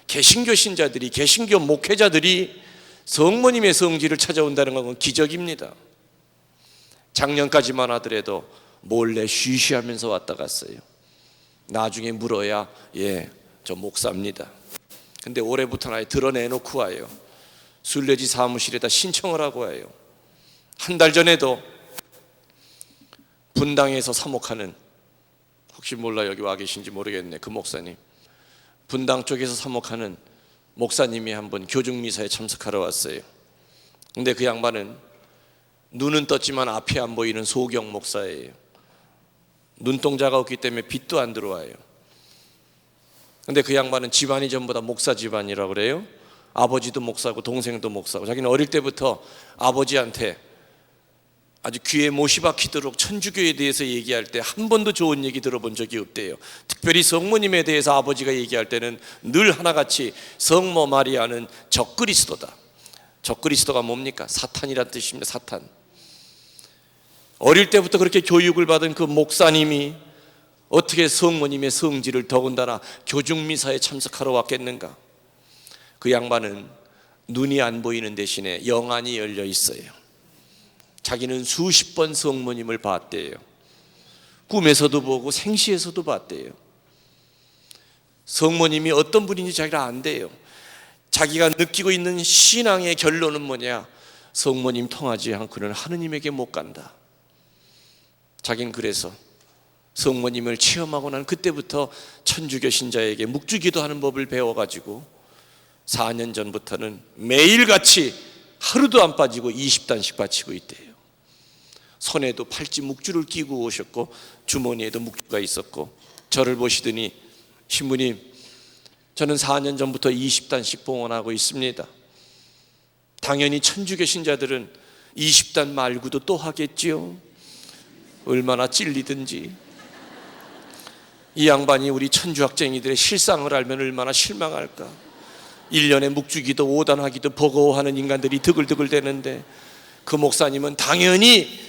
개신교 신자들이, 개신교 목회자들이 성모님의 성지를 찾아온다는 건 기적입니다. 작년까지만 하더라도 몰래 쉬쉬하면서 왔다 갔어요. 나중에 물어야 저 목사입니다. 근데 올해부터는 아예 드러내놓고 와요. 순례지 사무실에다 신청을 하고 와요. 한 달 전에도 분당에서 사목하는, 혹시 몰라 여기 와 계신지 모르겠네, 그 목사님, 분당 쪽에서 사목하는 목사님이 한번 교중미사에 참석하러 왔어요. 근데 그 양반은 눈은 떴지만 앞이 안 보이는 소경 목사예요. 눈동자가 없기 때문에 빛도 안 들어와요. 근데 그 양반은 집안이 전부 다 목사 집안이라고 그래요. 아버지도 목사고 동생도 목사고, 자기는 어릴 때부터 아버지한테 아주 귀에 못이 박히도록 천주교에 대해서 얘기할 때 한 번도 좋은 얘기 들어본 적이 없대요. 특별히 성모님에 대해서 아버지가 얘기할 때는 늘 하나같이 성모 마리아는 적그리스도다. 적그리스도가 뭡니까? 사탄이란 뜻입니다. 사탄. 어릴 때부터 그렇게 교육을 받은 그 목사님이 어떻게 성모님의 성지를 더군다나 교중미사에 참석하러 왔겠는가? 그 양반은 눈이 안 보이는 대신에 영안이 열려 있어요. 자기는 수십 번 성모님을 봤대요. 꿈에서도 보고 생시에서도 봤대요. 성모님이 어떤 분인지 자기가 안대요. 자기가 느끼고 있는 신앙의 결론은 뭐냐? 성모님 통하지 않고는 하느님에게 못 간다. 자기는 그래서 성모님을 체험하고 난 그때부터 천주교 신자에게 묵주기도하는 법을 배워가지고 4년 전부터는 매일같이 하루도 안 빠지고 20단씩 바치고 있대요. 손에도 팔찌 묵주를 끼고 오셨고 주머니에도 묵주가 있었고, 저를 보시더니 신부님, 저는 4년 전부터 20단씩 봉헌하고 있습니다. 당연히 천주교 신자들은 20단 말고도 또 하겠지요. 얼마나 찔리든지. 이 양반이 우리 천주학쟁이들의 실상을 알면 얼마나 실망할까. 1년에 묵주기도 5단 하기도 버거워하는 인간들이 드글드글 대는데 그 목사님은 당연히